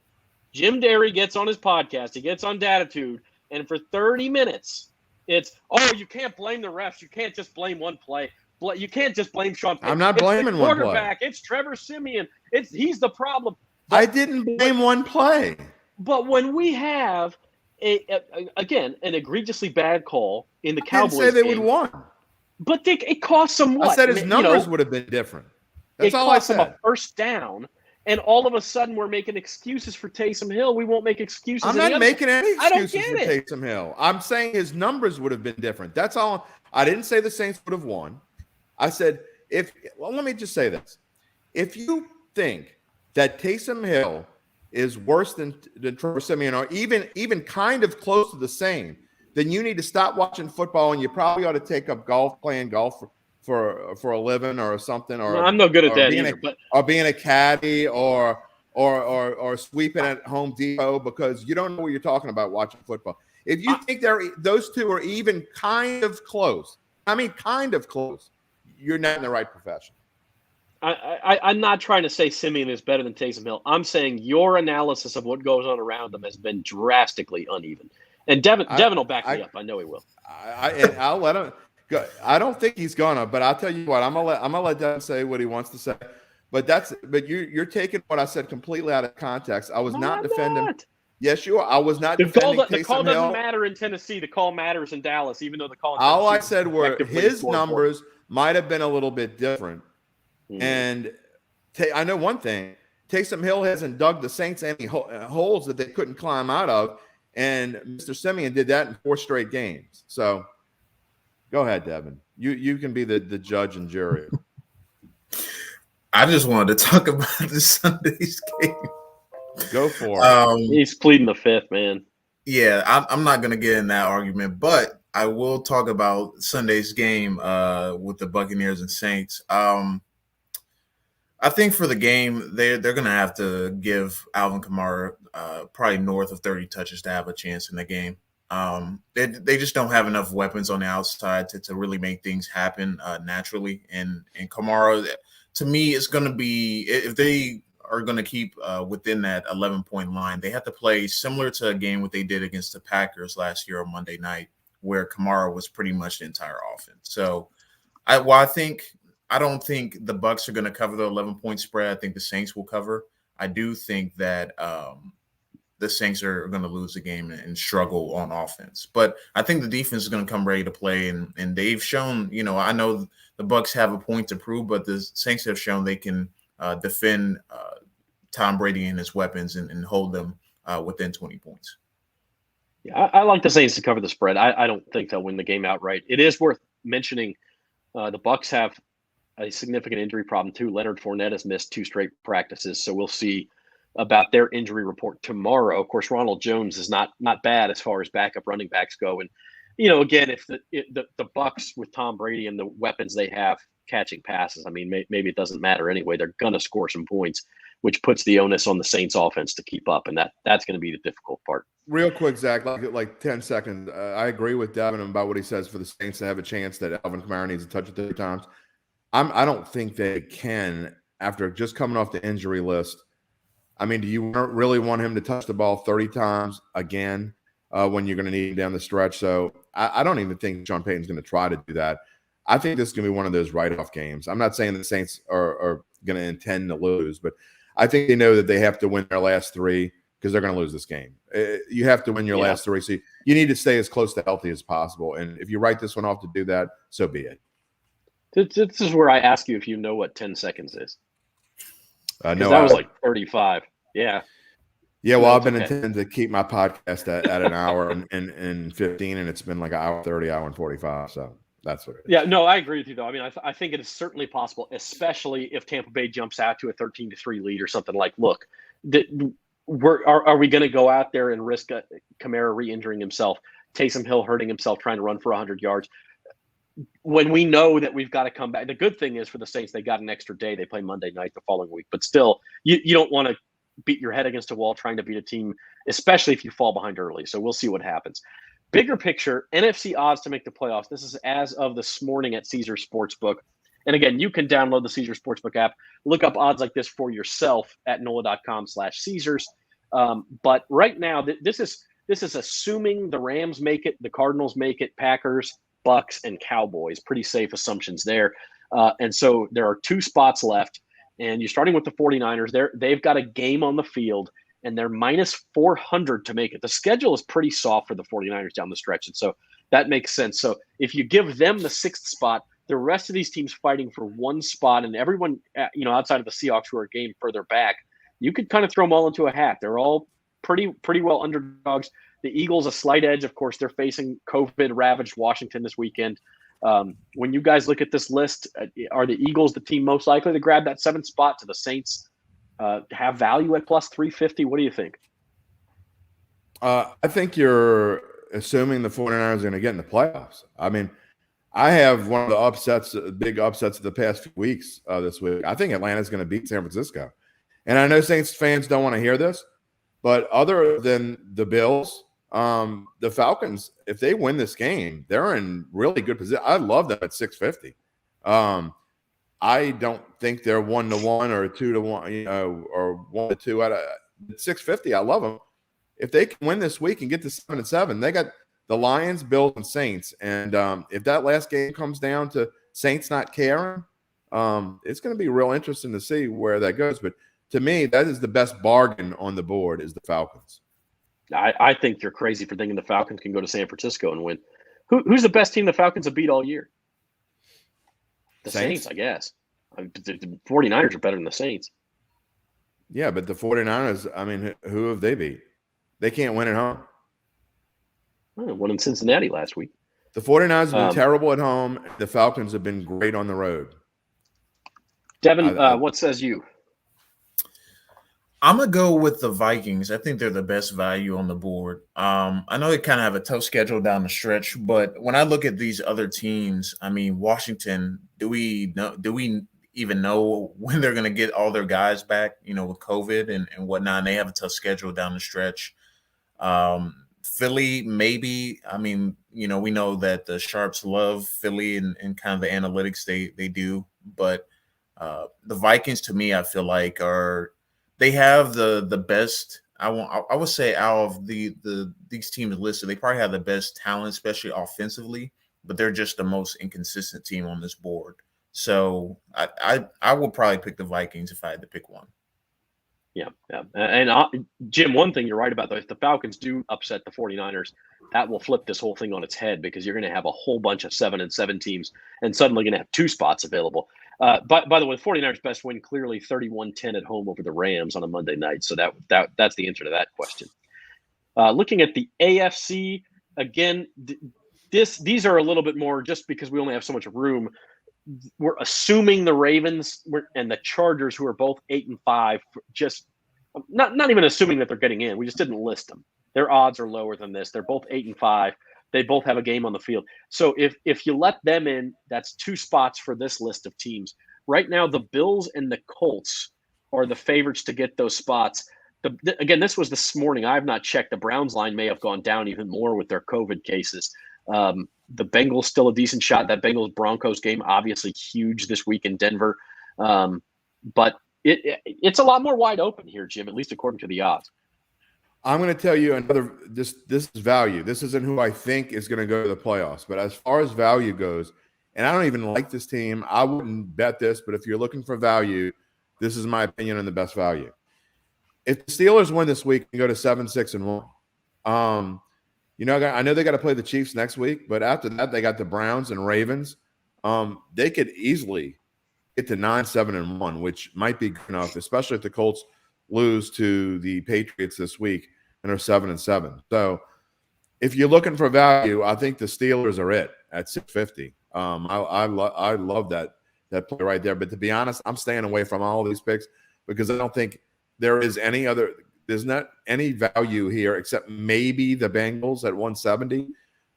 Jim Derry gets on his podcast, he gets on Datitude, and for 30 minutes, it's, you can't blame the refs. You can't just blame one play. You can't just blame Sean Payton. I'm not blaming one play. Quarterback, it's Trevor Siemian. He's the problem. I didn't blame one play. But when we have again, an egregiously bad call in the Cowboys game. I didn't say they would won. But it cost them what? I said his numbers would have been different. That's all I said. It cost them a 1st down, and all of a sudden we're making excuses for Taysom Hill. We won't make excuses. I'm not making any excuses for Taysom Hill. I'm saying his numbers would have been different. That's all. I didn't say the Saints would have won. I said, let me just say this. If you think that Taysom Hill is worse than Trevor Siemian, or even kind of close to the same, then you need to stop watching football, and you probably ought to take up playing golf for a living or something. Or I'm no good at that either. Or being a caddy or sweeping at Home Depot, because you don't know what you're talking about watching football. If you think those two are even kind of close, you're not in the right profession. I'm not trying to say Siemian is better than Taysom Hill. I'm saying your analysis of what goes on around them has been drastically uneven. And Devin will back me up. I know he will. I'll let him go. I don't think he's gonna, but I'll tell you what. I'm gonna let Devin say what he wants to say. But you're taking what I said completely out of context. I was not defending. Yes, you are. I was not defending Taysom Hill. The call doesn't matter in Tennessee. The call matters in Dallas, even though the call. All I said were his numbers might have been a little bit different. And I know one thing: Taysom Hill hasn't dug the Saints any holes that they couldn't climb out of, and Mr. Siemian did that in 4 straight games. So, go ahead, Devin. You can be the judge and jury. I just wanted to talk about this Sunday's game. Go for it. He's pleading the fifth, man. Yeah, I'm not going to get in that argument, but I will talk about Sunday's game with the Buccaneers and Saints. I think for the game, they're going to have to give Alvin Kamara probably north of 30 touches to have a chance in the game. They just don't have enough weapons on the outside to really make things happen naturally. And Kamara, to me, it's going to be, if they are going to keep within that 11-point line, they have to play similar to a game what they did against the Packers last year on Monday night, where Kamara was pretty much the entire offense. So I don't think the Bucs are going to cover the 11-point spread. I think the Saints will cover. I do think that the Saints are going to lose the game and struggle on offense. But I think the defense is going to come ready to play, and they've shown, I know the Bucs have a point to prove, but the Saints have shown they can defend Tom Brady and his weapons and hold them within 20 points. Yeah, I like the Saints to cover the spread. I don't think they'll win the game outright. It is worth mentioning the Bucs have a significant injury problem too. Leonard Fournette has missed 2 straight practices, so we'll see about their injury report tomorrow. Of course, Ronald Jones is not bad as far as backup running backs go, and again, if the Bucs with Tom Brady and the weapons they have catching passes, I mean, maybe it doesn't matter anyway. They're gonna score some points, which puts the onus on the Saints offense to keep up, and that's going to be the difficult part. Real quick, Zach, like 10 seconds. I agree with Devin about what he says for the Saints to have a chance that Alvin Kamara needs to touch it 30 times. I don't think they can after just coming off the injury list. I mean, do you really want him to touch the ball 30 times again when you're going to need him down the stretch? So I don't even think Sean Payton's going to try to do that. I think this is going to be one of those write-off games. I'm not saying the Saints are going to intend to lose, but I think they know that they have to win their last 3 because they're going to lose this game. You have to win your last 3. So you need to stay as close to healthy as possible. And if you write this one off to do that, so be it. This is where I ask you if you know what 10 seconds is. No, Because that was like 35. Yeah. Yeah, well, No, I've been it's okay. intending to keep my podcast at an hour and 15, and it's been like an hour 30, hour and 45. So that's what it is. Yeah, no, I agree with you, though. I mean, I think it is certainly possible, especially if Tampa Bay jumps out to a 13-3 lead or something. Like, look, are we going to go out there and risk Kamara re-injuring himself, Taysom Hill hurting himself trying to run for 100 yards? When we know that we've got to come back. The good thing is for the Saints, they got an extra day. They play Monday night the following week. But still, you don't want to beat your head against a wall trying to beat a team, especially if you fall behind early. So we'll see what happens. Bigger picture, NFC odds to make the playoffs. This is as of this morning at Caesar Sportsbook. And again, you can download the Caesar Sportsbook app, look up odds like this for yourself at NOLA.com/Caesars. But right now, this is assuming the Rams make it, the Cardinals make it, Packers, Bucks, and Cowboys. Pretty safe assumptions there. And so there are 2 spots left. And you're starting with the 49ers. They've got a game on the field, and they're minus 400 to make it. The schedule is pretty soft for the 49ers down the stretch, and so that makes sense. So if you give them the 6th spot, the rest of these teams fighting for 1 spot, and everyone, outside of the Seahawks who are a game further back, you could kind of throw them all into a hat. They're all pretty well underdogs. The Eagles, a slight edge. Of course, they're facing COVID-ravaged Washington this weekend. When you guys look at this list, are the Eagles the team most likely to grab that 7th spot? To the Saints have value at plus 350? What do you think? I think you're assuming the 49ers are going to get in the playoffs. I mean, I have one of the big upsets of the past few weeks this week. I think Atlanta's going to beat San Francisco. And I know Saints fans don't want to hear this, but other than the Bills, the Falcons, if they win this game, they're in really good position. I love them at 650. I don't think they're 1-1 or 2-1, or 1-2 at 650. I love them. If they can win this week and get to 7-7, they got the Lions, Bills, and Saints. And if that last game comes down to Saints not caring, it's going to be real interesting to see where that goes. But to me, that is the best bargain on the board is the Falcons. I think you're crazy for thinking the Falcons can go to San Francisco and win. Who's the best team the Falcons have beat all year? The Saints, I guess. The 49ers are better than the Saints. Yeah, but the 49ers, I mean, who have they beat? They can't win at home. Won in Cincinnati last week. The 49ers have been terrible at home. The Falcons have been great on the road. Devin, what says you? I'm going to go with the Vikings. I think they're the best value on the board. I know they kind of have a tough schedule down the stretch, but when I look at these other teams, I mean, Washington, do we even know when they're going to get all their guys back, with COVID and whatnot? And they have a tough schedule down the stretch. Philly, maybe. I mean, we know that the Sharps love Philly and kind of the analytics they do. But the Vikings, to me, I feel like they have the best. I would say out of these teams listed, they probably have the best talent, especially offensively. But they're just the most inconsistent team on this board. So I would probably pick the Vikings if I had to pick one. Yeah. And Jim, one thing you're right about, though, if the Falcons do upset the 49ers, that will flip this whole thing on its head because you're going to have a whole bunch of 7-7 teams and suddenly going to have 2 spots available. By the way, the 49ers' best win clearly 31-10 at home over the Rams on a Monday night. So that's the answer to that question. Looking at the AFC, again, these are a little bit more just because we only have so much room. We're assuming the Ravens and the Chargers, who are both 8-5, just not even assuming that they're getting in. We just didn't list them. Their odds are lower than this. They're both 8-5. They both have a game on the field. So if you let them in, that's 2 spots for this list of teams. Right now, the Bills and the Colts are the favorites to get those spots. Again, this was this morning. I have not checked. The Browns line may have gone down even more with their COVID cases. The Bengals still a decent shot. That Bengals-Broncos game, obviously huge this week in Denver. But it's a lot more wide open here, Jim, at least according to the odds. I'm going to tell you this is value. This isn't who I think is going to go to the playoffs. But as far as value goes, and I don't even like this team, I wouldn't bet this. But if you're looking for value, this is my opinion on the best value. If the Steelers win this week and go to 7-6-1, I know they got to play the Chiefs next week, but after that, they got the Browns and Ravens. they could easily get to 9-7-1, which might be good enough, especially if the Colts lose to the Patriots this week and are 7-7. So if you're looking for value, I think the Steelers are it at 650. I love that play right there. But to be honest, I'm staying away from all of these picks because I don't think there's not any value here except maybe the Bengals at 170.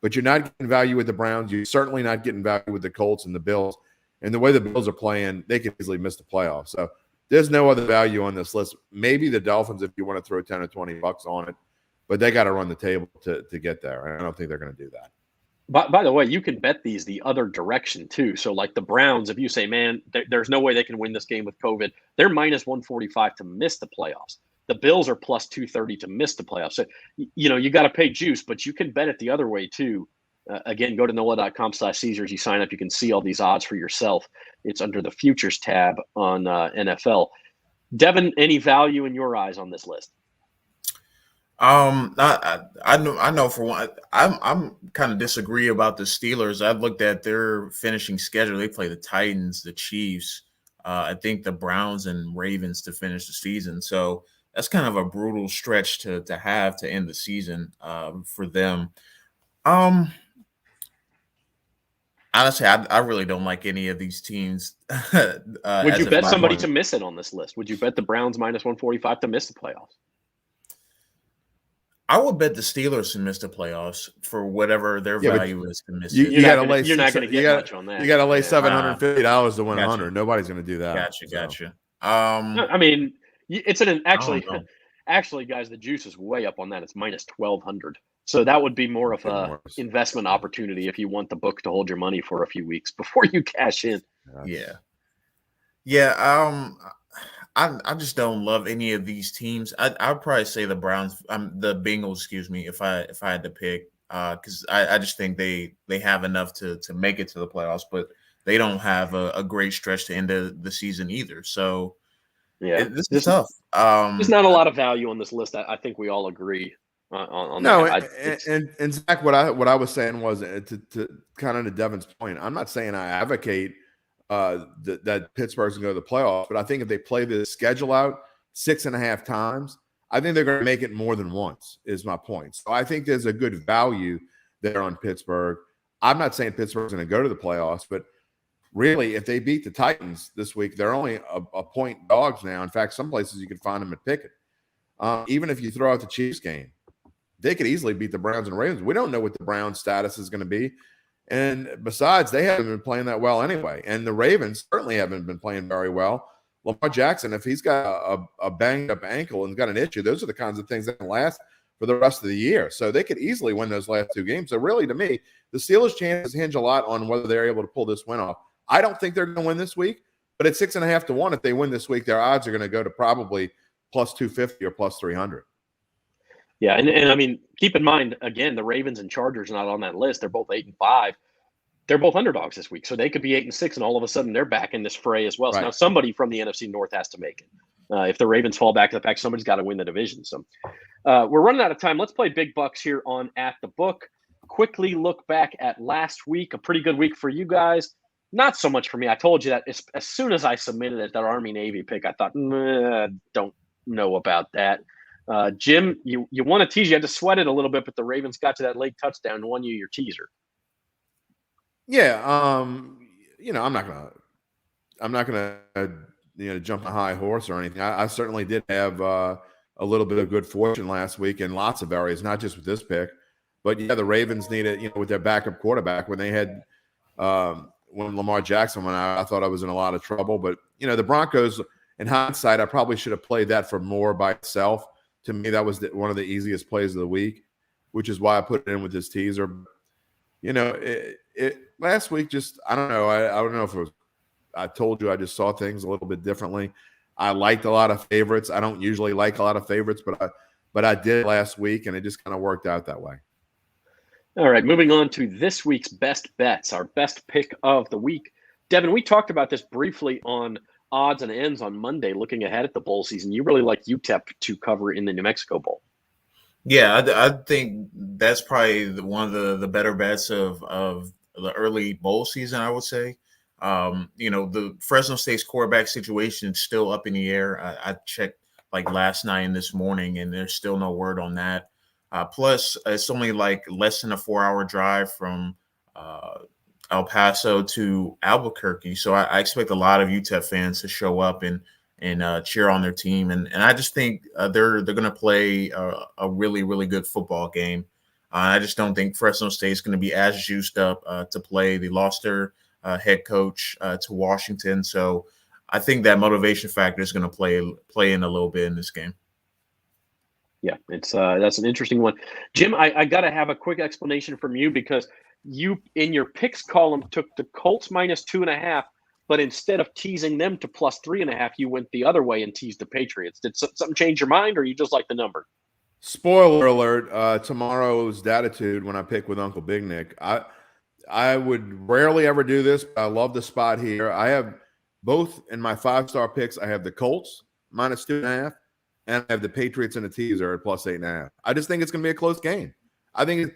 But you're not getting value with the Browns. You're certainly not getting value with the Colts and the Bills. And the way the Bills are playing, they could easily miss the playoffs. So there's no other value on this list. Maybe the Dolphins if you want to throw 10 or 20 bucks on it. But they got to run the table to get there. I don't think they're going to do that. By the way, you can bet these the other direction too. So like the Browns, if you say, man, there's no way they can win this game with COVID, they're minus 145 to miss the playoffs. The Bills are plus 230 to miss the playoffs. So, you got to pay juice, but you can bet it the other way too. Again, go to NOLA.com/Caesars. You sign up. You can see all these odds for yourself. It's under the futures tab on NFL. Devin, any value in your eyes on this list? I know for one, I'm kind of disagree about the Steelers. I've looked at their finishing schedule. They play the Titans, the Chiefs, I think the Browns and Ravens to finish the season. So that's kind of a brutal stretch to have to end the season for them. Honestly, I really don't like any of these teams. Would you bet somebody to miss it on this list? Would you bet the Browns minus 145 to miss the playoffs? I would bet the Steelers to miss the playoffs for whatever their value is to miss it. You're not going to get much on that. You got to lay $750 to win 100. Nobody's going to do that. Gotcha. I mean, it's actually, guys, the juice is way up on that. It's minus 1,200. So that would be more of a investment opportunity if you want the book to hold your money for a few weeks before you cash in. Yeah. I just don't love any of these teams. I'd probably say the Browns, the Bengals, excuse me, if I had to pick, because I just think they have enough to make it to the playoffs, but they don't have a great stretch to end the season either. So yeah, this is tough. There's not a lot of value on this list. I think we all agree on that. And Zach, what I was saying was to kind of to Devin's point. I'm not saying I advocate that Pittsburgh's going to go to the playoffs, but I think if they play the schedule out 6.5 times, I think they're going to make it more than once, is my point. So I think there's a good value there on Pittsburgh. I'm not saying Pittsburgh's going to go to the playoffs, but really, if they beat the Titans this week, they're only a point dogs now. In fact, some places you can find them at Pickett. Even if you throw out the Chiefs game, they could easily beat the Browns and Ravens. We don't know what the Browns' status is going to be. And besides, they haven't been playing that well anyway. And the Ravens certainly haven't been playing very well. Lamar Jackson, if he's got a banged-up ankle and got an issue, those are the kinds of things that can last for the rest of the year. So they could easily win those last 2 games. So really, to me, the Steelers' chances hinge a lot on whether they're able to pull this win off. I don't think they're going to win this week, but at 6.5 to 1, if they win this week, their odds are going to go to probably plus 250 or plus 300. Yeah, and I mean, keep in mind, again, the Ravens and Chargers are not on that list. They're both 8-5. They're both underdogs this week, so they could be 8-6, and all of a sudden they're back in this fray as well. Right. So now somebody from the NFC North has to make it. If the Ravens fall back to the pack, somebody's got to win the division. So we're running out of time. Let's play big bucks here on At the Book. Quickly look back at last week, a pretty good week for you guys. Not so much for me. I told you that as soon as I submitted it, that Army-Navy pick, I thought, don't know about that. Jim, you won a teaser. You had to sweat it a little bit, but the Ravens got to that late touchdown and won you your teaser. Yeah, I'm not gonna jump a high horse or anything. I certainly did have a little bit of good fortune last week in lots of areas, not just with this pick, but yeah, the Ravens needed, with their backup quarterback when they had when Lamar Jackson went out, I thought I was in a lot of trouble. But the Broncos, in hindsight, I probably should have played that for more by itself. To me, that was one of the easiest plays of the week, which is why I put it in with this teaser. Last week, just I don't know. I don't know if it was. I told you I just saw things a little bit differently. I liked a lot of favorites. I don't usually like a lot of favorites, but I did last week, and it just kind of worked out that way. All right, moving on to this week's best bets, our best pick of the week. Devin, we talked about this briefly on odds and ends on Monday, looking ahead at the bowl season. You really like UTEP to cover in the New Mexico Bowl. Yeah, I think that's probably one of the better bets of the early bowl season, I would say. The Fresno State's quarterback situation is still up in the air. I checked like last night and this morning, and there's still no word on that. Plus, it's only like less than a 4-hour drive from El Paso to Albuquerque. So I expect a lot of UTEP fans to show up and cheer on their team. And I just think they're going to play a really, really good football game. I just don't think Fresno State is going to be as juiced up to play. They lost their head coach to Washington. So I think that motivation factor is going to play in a little bit in this game. Yeah, it's that's an interesting one. Jim, I got to have a quick explanation from you, because you, in your picks column, took the Colts -2.5, but instead of teasing them to +3.5, you went the other way and teased the Patriots. Did something change your mind, or you just like the number? Spoiler alert, tomorrow's Datitude when I pick with Uncle Big Nick. I would rarely ever do this, but I love the spot here. I have both in my 5-star picks. I have the Colts -2.5, and I have the Patriots in a teaser at +8.5. I just think it's going to be a close game. I think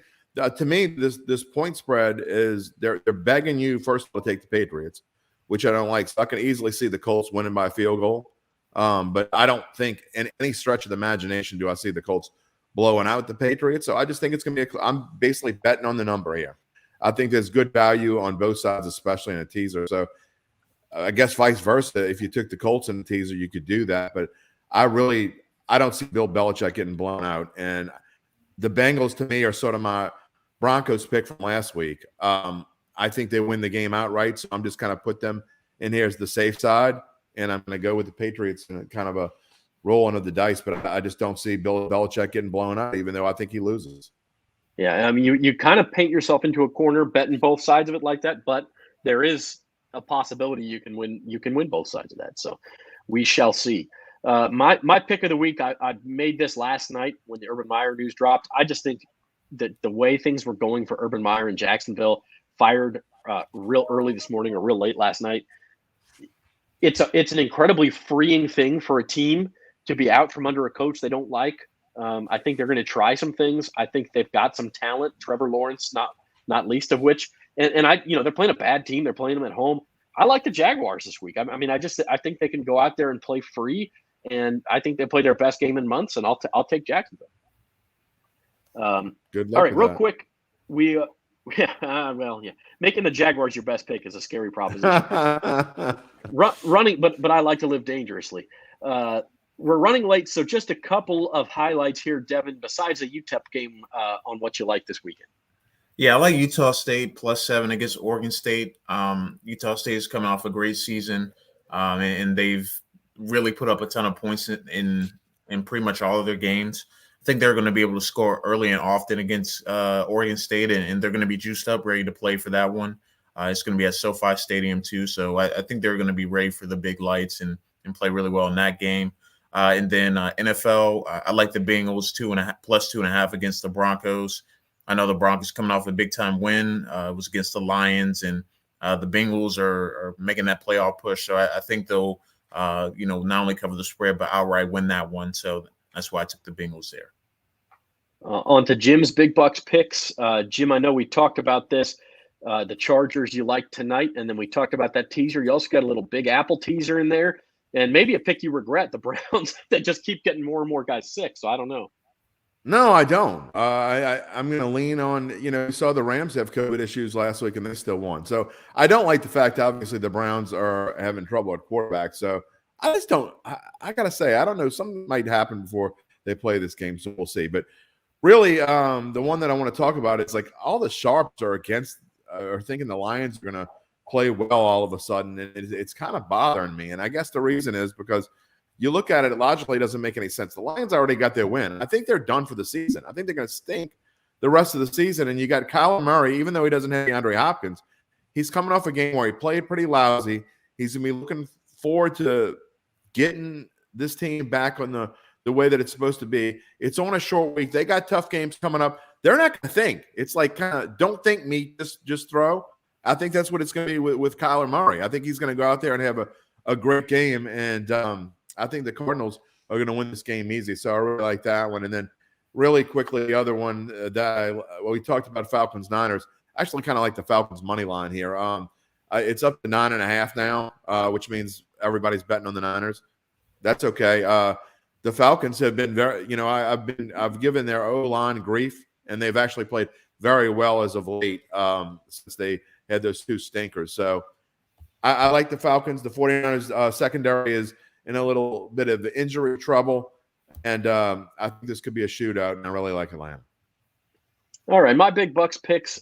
to me, this point spread is they're begging you first of all to take the Patriots, which I don't like. So I can easily see the Colts winning by a field goal. But I don't think in any stretch of the imagination do I see the Colts blowing out the Patriots. So I just think it's going to be I'm basically betting on the number here. I think there's good value on both sides, especially in a teaser. So I guess vice versa. If you took the Colts in the teaser, you could do that. But I don't see Bill Belichick getting blown out. And the Bengals, to me, are sort of my Broncos pick from last week. I think they win the game outright. So I'm just kind of put them in here as the safe side. And I'm going to go with the Patriots in kind of a rolling of the dice. But I just don't see Bill Belichick getting blown out, even though I think he loses. Yeah, I mean, you kind of paint yourself into a corner betting both sides of it like that, but there is a possibility you can win both sides of that. So we shall see. My pick of the week, I made this last night when the Urban Meyer news dropped. I just think that the way things were going for Urban Meyer in Jacksonville, fired real early this morning or real late last night, it's an incredibly freeing thing for a team to be out from under a coach they don't like. I think they're going to try some things. I think they've got some talent. Trevor Lawrence, not least of which, and they're playing a bad team. They're playing them at home. I like the Jaguars this week. I mean, I think they can go out there and play free, and I think they play their best game in months. And I'll take Jacksonville. Good luck. All right, real that. quick, making the Jaguars your best pick is a scary proposition. Running, but I like to live dangerously. We're running late, so just a couple of highlights here, Devin, besides the UTEP game on what you like this weekend. Yeah, I like Utah State +7 against Oregon State. Utah State is coming off a great season, and they've really put up a ton of points in pretty much all of their games. I think they're going to be able to score early and often against Oregon State, and they're going to be juiced up, ready to play for that one. It's going to be at SoFi Stadium too, so I think they're going to be ready for the big lights and play really well in that game. And then NFL, I like the Bengals +2.5 against the Broncos. I know the Broncos coming off a big time win. It was against the Lions, and the Bengals are making that playoff push. So I think they'll not only cover the spread but outright win that one. So that's why I took the Bengals there. On to Jim's Big Bucks picks. Jim, I know we talked about this. The Chargers you like tonight, and then we talked about that teaser. You also got a little Big Apple teaser in there. And maybe a pick you regret, the Browns. They just keep getting more and more guys sick, so I don't know. No, I don't. I'm going to lean on, you saw the Rams have COVID issues last week and they still won. So I don't like the fact, obviously, the Browns are having trouble at quarterback. So I just don't, I got to say, I don't know. Something might happen before they play this game. So we'll see. But really, the one that I want to talk about is like all the sharps are thinking the Lions are going to play well all of a sudden, and it's kind of bothering me. And I guess the reason is because you look at it logically, it doesn't make any sense. The Lions already got their win. I think they're done for the season. I think they're going to stink the rest of the season. And you got Kyler Murray, even though he doesn't have DeAndre Hopkins, he's coming off a game where he played pretty lousy. He's going to be looking forward to getting this team back on the way that it's supposed to be. It's on a short week. They got tough games coming up. They're not going to think. It's like kind of don't think me, just throw. I think that's what it's going to be with Kyler Murray. I think he's going to go out there and have a great game, and I think the Cardinals are going to win this game easy. So I really like that one. And then really quickly, the other one we talked about Falcons-Niners. I actually kind of like the Falcons money line here. It's up to 9.5 now, which means everybody's betting on the Niners. That's okay. The Falcons have been very, I've given their O-line grief, and they've actually played very well as of late since they had those two stinkers. So I like the Falcons. The 49ers secondary is in a little bit of injury trouble, and I think this could be a shootout, and I really like Atlanta. All right, my big Bucks picks.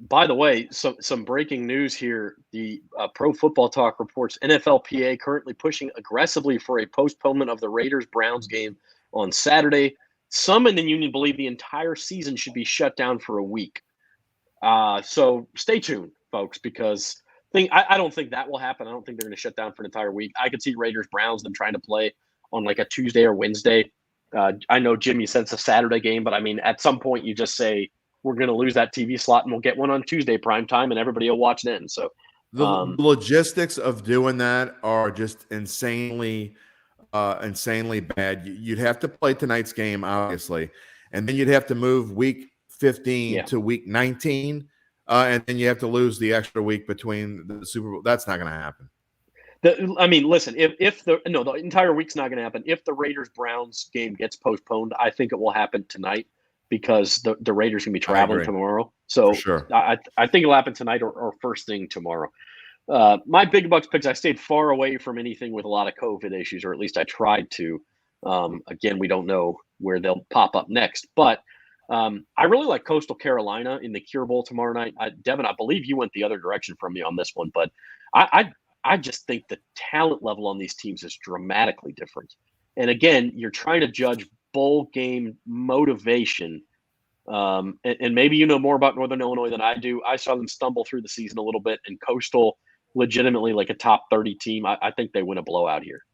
By the way, some breaking news here. The Pro Football Talk reports NFLPA currently pushing aggressively for a postponement of the Raiders-Browns game on Saturday. Some in the union believe the entire season should be shut down for a week. So stay tuned, folks, because I don't think that will happen. I don't think they're going to shut down for an entire week. I could see Raiders-Browns, them trying to play on like a Tuesday or Wednesday. I know, Jim, you said it's a Saturday game, but I mean, at some point you just say, we're going to lose that TV slot and we'll get one on Tuesday prime time and everybody will watch then. So the logistics of doing that are just insanely bad. You'd have to play tonight's game, obviously, and then you'd have to move week 15 to week 19, and then you have to lose the extra week between the Super Bowl. That's not going to happen. Listen, if the entire week's not going to happen. If the Raiders-Browns game gets postponed, I think it will happen tonight, because the Raiders can be traveling tomorrow. So sure. I think it'll happen tonight or first thing tomorrow. My big Bucks picks, I stayed far away from anything with a lot of COVID issues, or at least I tried to. Again, we don't know where they'll pop up next. But I really like Coastal Carolina in the Cure Bowl tomorrow night. Devin, I believe you went the other direction from me on this one. But I just think the talent level on these teams is dramatically different. And again, you're trying to judge bowl game motivation. And maybe you know more about Northern Illinois than I do. I saw them stumble through the season a little bit, and Coastal legitimately like a top 30 team. I think they win a blowout here.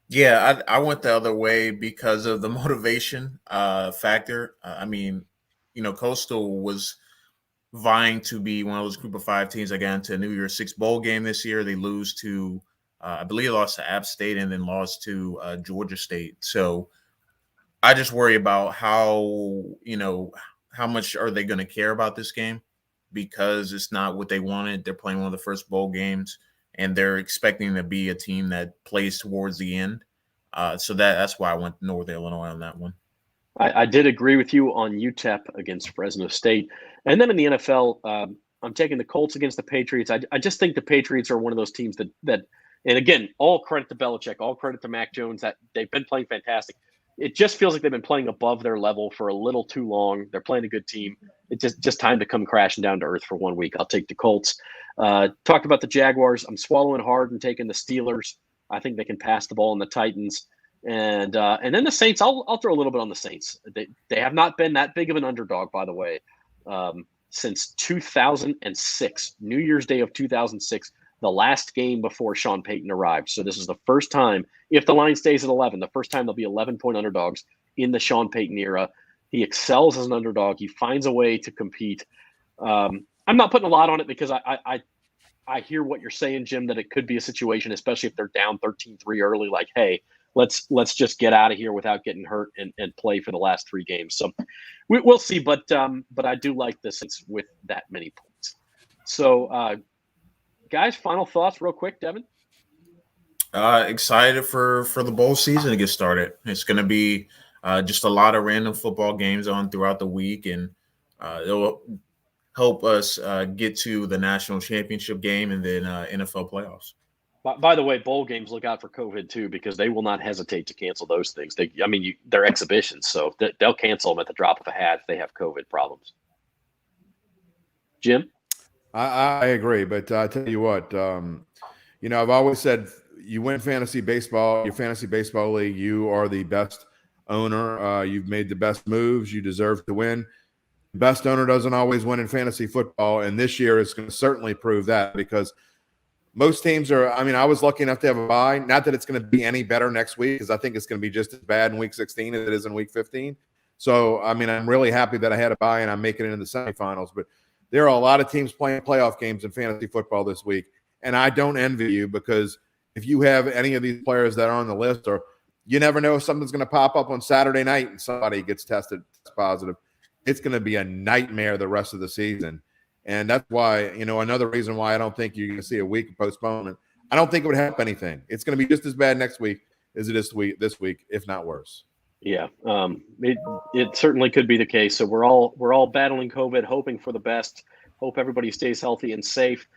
Yeah, I went the other way because of the motivation factor. Coastal was vying to be one of those group of 5 teams that got into a New Year's Six bowl game this year. They lose to I believe lost to App State and then lost to Georgia State. So I just worry about how much are they going to care about this game, because it's not what they wanted. They're playing one of the first bowl games, and they're expecting to be a team that plays towards the end. So that's why I went Northern Illinois on that one. I did agree with you on UTEP against Fresno State. And then in the NFL, I'm taking the Colts against the Patriots. I just think the Patriots are one of those teams that and again, all credit to Belichick, all credit to Mac Jones, that they've been playing fantastic. It just feels like they've been playing above their level for a little too long. They're playing a good team. It's just time to come crashing down to earth for 1 week. I'll take the Colts. Talked about the Jaguars. I'm swallowing hard and taking the Steelers. I think they can pass the ball on the Titans. And then the Saints, I'll throw a little bit on the Saints. They have not been that big of an underdog, by the way, since 2006, New Year's Day of 2006. The last game before Sean Payton arrived. So this is the first time, if the line stays at 11, the first time they'll be 11-point underdogs in the Sean Payton era. He excels as an underdog. He finds a way to compete. I'm not putting a lot on it because I hear what you're saying, Jim, that it could be a situation, especially if they're down 13-3 early, like, hey, let's just get out of here without getting hurt and play for the last 3 games. So we'll see, but I do like this with that many points. So, guys, final thoughts real quick, Devin? Excited for the bowl season to get started. It's going to be just a lot of random football games on throughout the week, and it'll help us get to the national championship game and then NFL playoffs. By the way, bowl games, look out for COVID too, because they will not hesitate to cancel those things. They're exhibitions, so they'll cancel them at the drop of a hat if they have COVID problems. Jim? I agree, but I tell you what, I've always said you win fantasy baseball, your fantasy baseball league, you are the best owner. You've made the best moves. You deserve to win. The best owner doesn't always win in fantasy football, and this year is going to certainly prove that, because most teams are – I was lucky enough to have a bye. Not that it's going to be any better next week, because I think it's going to be just as bad in Week 16 as it is in Week 15. So, I'm really happy that I had a bye and I'm making it into the semifinals, but – there are a lot of teams playing playoff games in fantasy football this week, and I don't envy you, because if you have any of these players that are on the list, or you never know if something's going to pop up on Saturday night and somebody gets tested positive, it's going to be a nightmare the rest of the season. And that's why, another reason why I don't think you're going to see a week of postponement. I don't think it would help anything. It's going to be just as bad next week as it is this week, if not worse. Yeah, it certainly could be the case. So we're all battling COVID, hoping for the best. Hope everybody stays healthy and safe.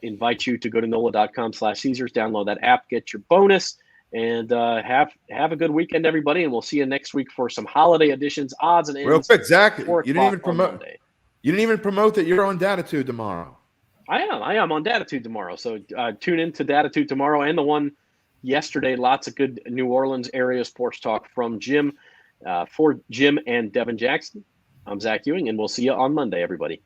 Invite you to go to NOLA.com/Caesars, download that app, get your bonus, and have a good weekend, everybody. And we'll see you next week for some holiday editions, odds and ends. Real quick, Zach, you didn't even promote that you're on Datitude tomorrow. I am on Datitude tomorrow. So tune in to Datitude tomorrow and the one yesterday. Lots of good New Orleans area sports talk from Jim, for Jim and Devin Jackson. I'm Zach Ewing, and we'll see you on Monday, everybody.